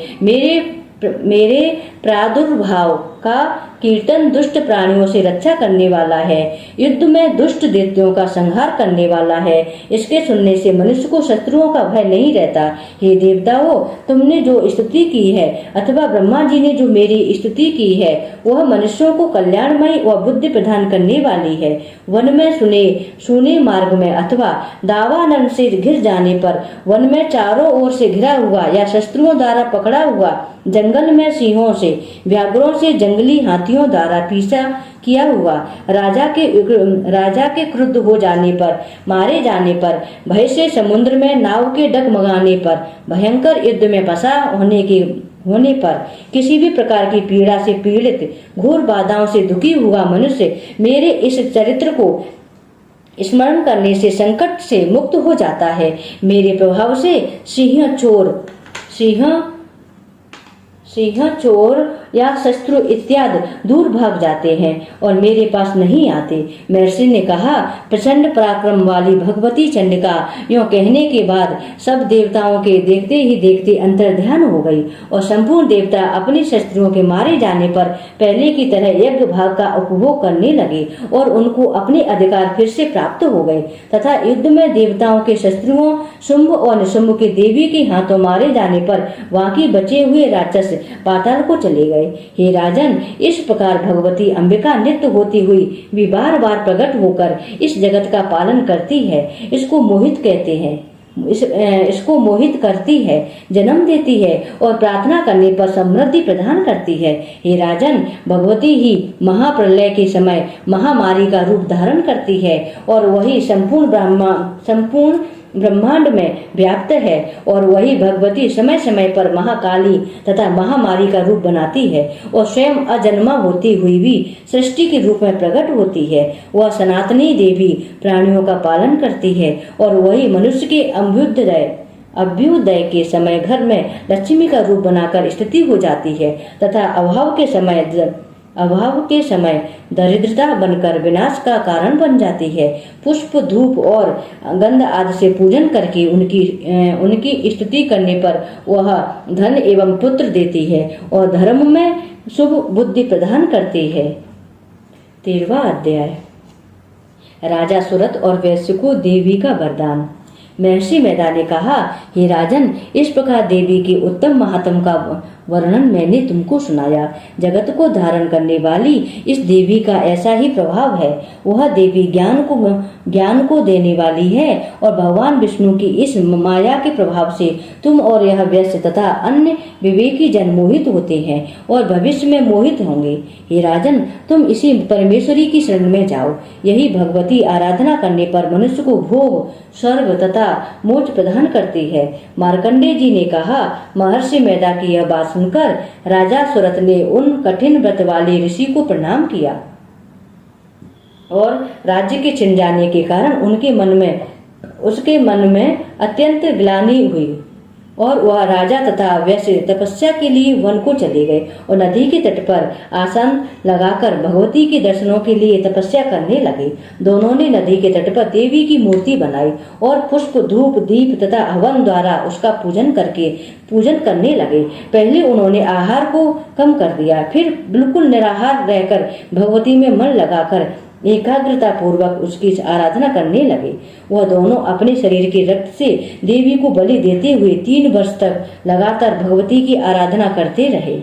मेरे प्रादुर्भाव का कीर्तन दुष्ट प्राणियों से रक्षा करने वाला है। युद्ध में दुष्ट दैत्यों का संहार करने वाला है। इसके सुनने से मनुष्य को शत्रुओं का भय नहीं रहता। हे देवताओं, तुमने जो स्तुति की है अथवा ब्रह्मा जी ने जो मेरी स्तुति की है वह मनुष्यों को कल्याणमयी व बुद्धि प्रदान करने वाली है। वन में सुने मार्ग में अथवा दावानल से घिर जाने पर वन में चारों ओर से घिरा हुआ या शस्त्रुओं द्वारा पकड़ा हुआ, जंगल में सिंहों से व्याघ्रों से जंगली हाथियों द्वारा पीछा किया हुआ, राजा के क्रुद्ध हो जाने पर मारे जाने पर, भय से समुद्र में नाव के डगमगाने पर, भयंकर युद्ध में फंसा होने पर, किसी भी प्रकार की पीड़ा से पीड़ित, घोर बाधाओं से दुखी हुआ मनुष्य मेरे इस चरित्र को स्मरण करने से संकट से मुक्त हो जाता है। मेरे प्रभाव से सिंह चोर या शत्रु इत्यादि दूर भाग जाते हैं और मेरे पास नहीं आते। महर्षि ने कहा, प्रचंड पराक्रम वाली भगवती चंडिका यों कहने के बाद सब देवताओं के देखते ही देखते अंतर ध्यान हो गई और संपूर्ण देवता अपने शस्त्रों के मारे जाने पर पहले की तरह यज्ञ भाग का उपभोग करने लगे और उनको अपने अधिकार फिर से प्राप्त हो गए तथा युद्ध में देवताओं के शस्त्रुओं शुंभ और निशुंभ के देवी के हाथों मारे जाने पर बाकी बचे हुए राक्षस पाताल को चले गए। हे राजन, इस प्रकार भगवती अंबिका नित्य होती हुई भी बार बार प्रकट होकर इस जगत का पालन करती है। इसको मोहित कहते हैं। इसको मोहित करती है, जन्म देती है और प्रार्थना करने पर समृद्धि प्रदान करती है। हे राजन, भगवती ही महाप्रलय के समय महामारी का रूप धारण करती है और वही संपूर्ण ब्रह्मांड में व्याप्त है और वही भगवती समय समय पर महाकाली तथा महामारी का रूप बनाती है और स्वयं अजन्मा होती हुई भी सृष्टि के रूप में प्रकट होती है। वह सनातनी देवी प्राणियों का पालन करती है और वही मनुष्य के अभ्युदय के समय घर में लक्ष्मी का रूप बनाकर स्थिति हो जाती है तथा अभाव के समय दरिद्रता बनकर विनाश का कारण बन जाती है। पुष्प धूप और गंध आदि से पूजन करके उनकी स्तुति करने पर वह धन एवं पुत्र देती है और धर्म में शुभ बुद्धि प्रदान करती है। 13वां अध्याय। राजा सुरत और वैश्य को देवी का वरदान। महर्षि मेधा ने कहा, हे राजन, इस प्रकार देवी के उत्तम महात्म का वर्णन मैंने तुमको सुनाया। जगत को धारण करने वाली इस देवी का ऐसा ही प्रभाव है। वह देवी ज्ञान को देने वाली है और भगवान विष्णु की इस माया के प्रभाव से तुम और यह व्यस्त तथा अन्य विवेकी जन मोहित होते हैं और भविष्य में मोहित होंगे। हे राजन, तुम इसी परमेश्वरी की शरण में जाओ। यही भगवती आराधना करने पर मनुष्य को भोग, स्वर्ग तथा मोक्ष प्रदान करती है। मार्कंडेय जी ने कहा, महर्षि मेधा की यह बात सुनकर राजा सुरत ने उन कठिन व्रत वाले ऋषि को प्रणाम किया और राज्य के छिन जाने के कारण उसके मन में अत्यंत ग्लानि हुई और वह राजा तथा वैश्य तपस्या के लिए वन को चले गए और नदी के तट पर आसन लगाकर भगवती के दर्शनों के लिए तपस्या करने लगे। दोनों ने नदी के तट पर देवी की मूर्ति बनाई और पुष्प, धूप, दीप तथा हवन द्वारा उसका पूजन करने लगे। पहले उन्होंने आहार को कम कर दिया, फिर बिल्कुल निराहार रहकर भगवती में मन लगाकर एकाग्रता पूर्वक उसकी आराधना करने लगे। वह दोनों अपने शरीर के रक्त से देवी को बलि देते हुए 3 वर्ष तक लगातार भगवती की आराधना करते रहे।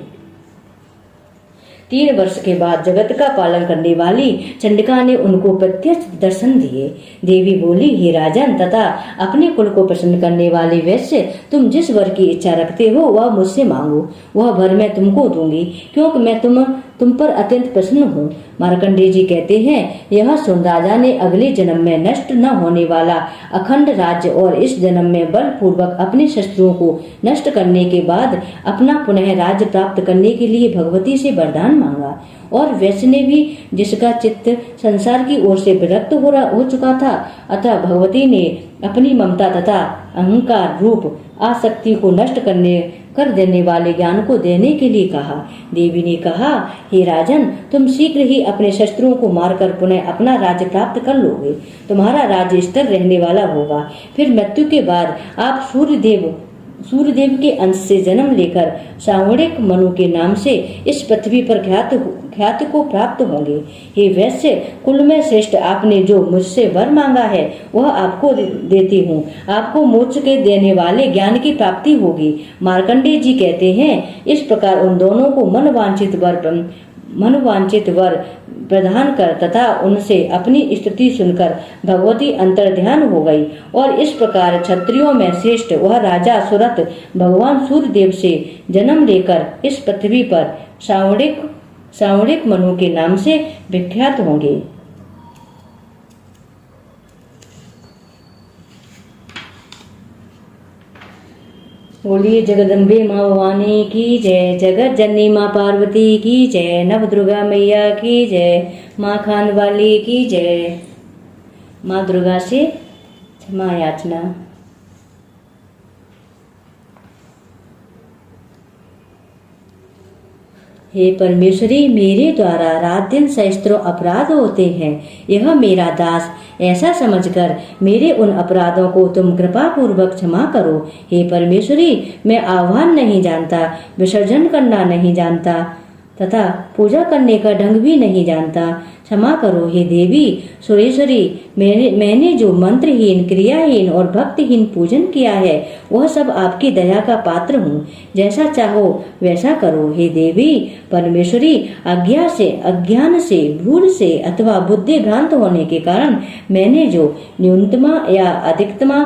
3 वर्ष के बाद जगत का पालन करने वाली चंडिका ने उनको प्रत्यक्ष दर्शन दिए। देवी बोली, हे राजन तथा अपने कुल को प्रसन्न करने वाले वैश्य, तुम जिस वर की इच्छा रखते हो वह मुझसे मांगो, वह वर मैं तुमको दूंगी, क्योंकि मैं तुम पर अत्यंत प्रसन्न हूँ। मार्कंडेय जी कहते हैं, यह सुन राजा ने अगले जन्म में नष्ट न होने वाला अखंड राज्य और इस जन्म में बलपूर्वक अपने शस्त्रों को नष्ट करने के बाद अपना पुनः राज्य प्राप्त करने के लिए भगवती से वरदान मांगा। और वैश्य ने भी, जिसका चित्त संसार की ओर से विरक्त हो चुका था, अतः भगवती ने अपनी ममता तथा अहंकार रूप आसक्ति को नष्ट कर देने वाले ज्ञान को देने के लिए कहा। देवी ने कहा, हे राजन, तुम शीघ्र ही अपने शस्त्रों को मारकर पुनः अपना राज्य प्राप्त कर लोगे। तुम्हारा राज्य स्थिर रहने वाला होगा। फिर मृत्यु के बाद आप सूर्यदेव के अंश से जन्म लेकर सावणिक मनु के नाम से इस पृथ्वी पर ख्याति को प्राप्त होंगे। हे वैश्य कुल में श्रेष्ठ, आपने जो मुझसे वर मांगा है वह आपको देती हूँ। आपको मोक्ष के देने वाले ज्ञान की प्राप्ति होगी। मार्कंडेय जी कहते हैं, इस प्रकार उन दोनों को मनवांचित वर प्रदान कर तथा उनसे अपनी स्तुति सुनकर भगवती अंतर्ध्यान हो गई। और इस प्रकार क्षत्रियों में श्रेष्ठ वह राजा सुरथ भगवान सूर्यदेव से जन्म लेकर इस पृथ्वी पर सावणिक मनु के नाम से विख्यात होंगे। बोलिए जगदम्बे माँ भवानी की जय, जगत जननी माँ पार्वती की जय, नव दुर्गा मैया की जय, माँ खान वाली की जय। माँ दुर्गा से क्षमा याचना। हे परमेश्वरी, मेरे द्वारा रात दिन सहस्त्रों अपराध होते हैं। यह मेरा दास ऐसा समझकर मेरे उन अपराधों को तुम कृपा पूर्वक क्षमा करो। हे परमेश्वरी, मैं आह्वान नहीं जानता, विसर्जन करना नहीं जानता तथा पूजा करने का ढंग भी नहीं जानता। क्षमा करो हे देवी सुरेश्वरी, मैंने जो मंत्रहीन, क्रियाहीन और भक्तिहीन पूजन किया है वह सब आपकी दया का पात्र हूँ। जैसा चाहो वैसा करो हे देवी परमेश्वरी। अज्ञान से, भूल से अथवा बुद्धि भ्रांत होने के कारण मैंने जो न्यूनतमा या अधिकता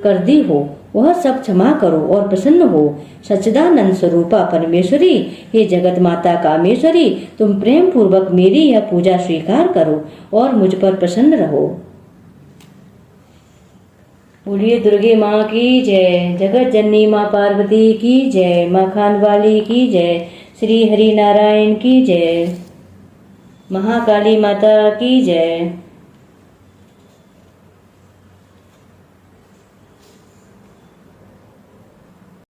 कर दी हो वह सब क्षमा करो और प्रसन्न हो। सच्चिदानंद स्वरूपा परमेश्वरी, हे जगत माता कामेश्वरी, तुम प्रेम पूर्वक मेरी यह पूजा स्वीकार करो और मुझ पर प्रसन्न रहो। बोलिए दुर्गे माँ की जय, जगत जननी माँ पार्वती की जय, माँ खान वाली की जय, श्री हरि नारायण की जय, महाकाली माता की जय।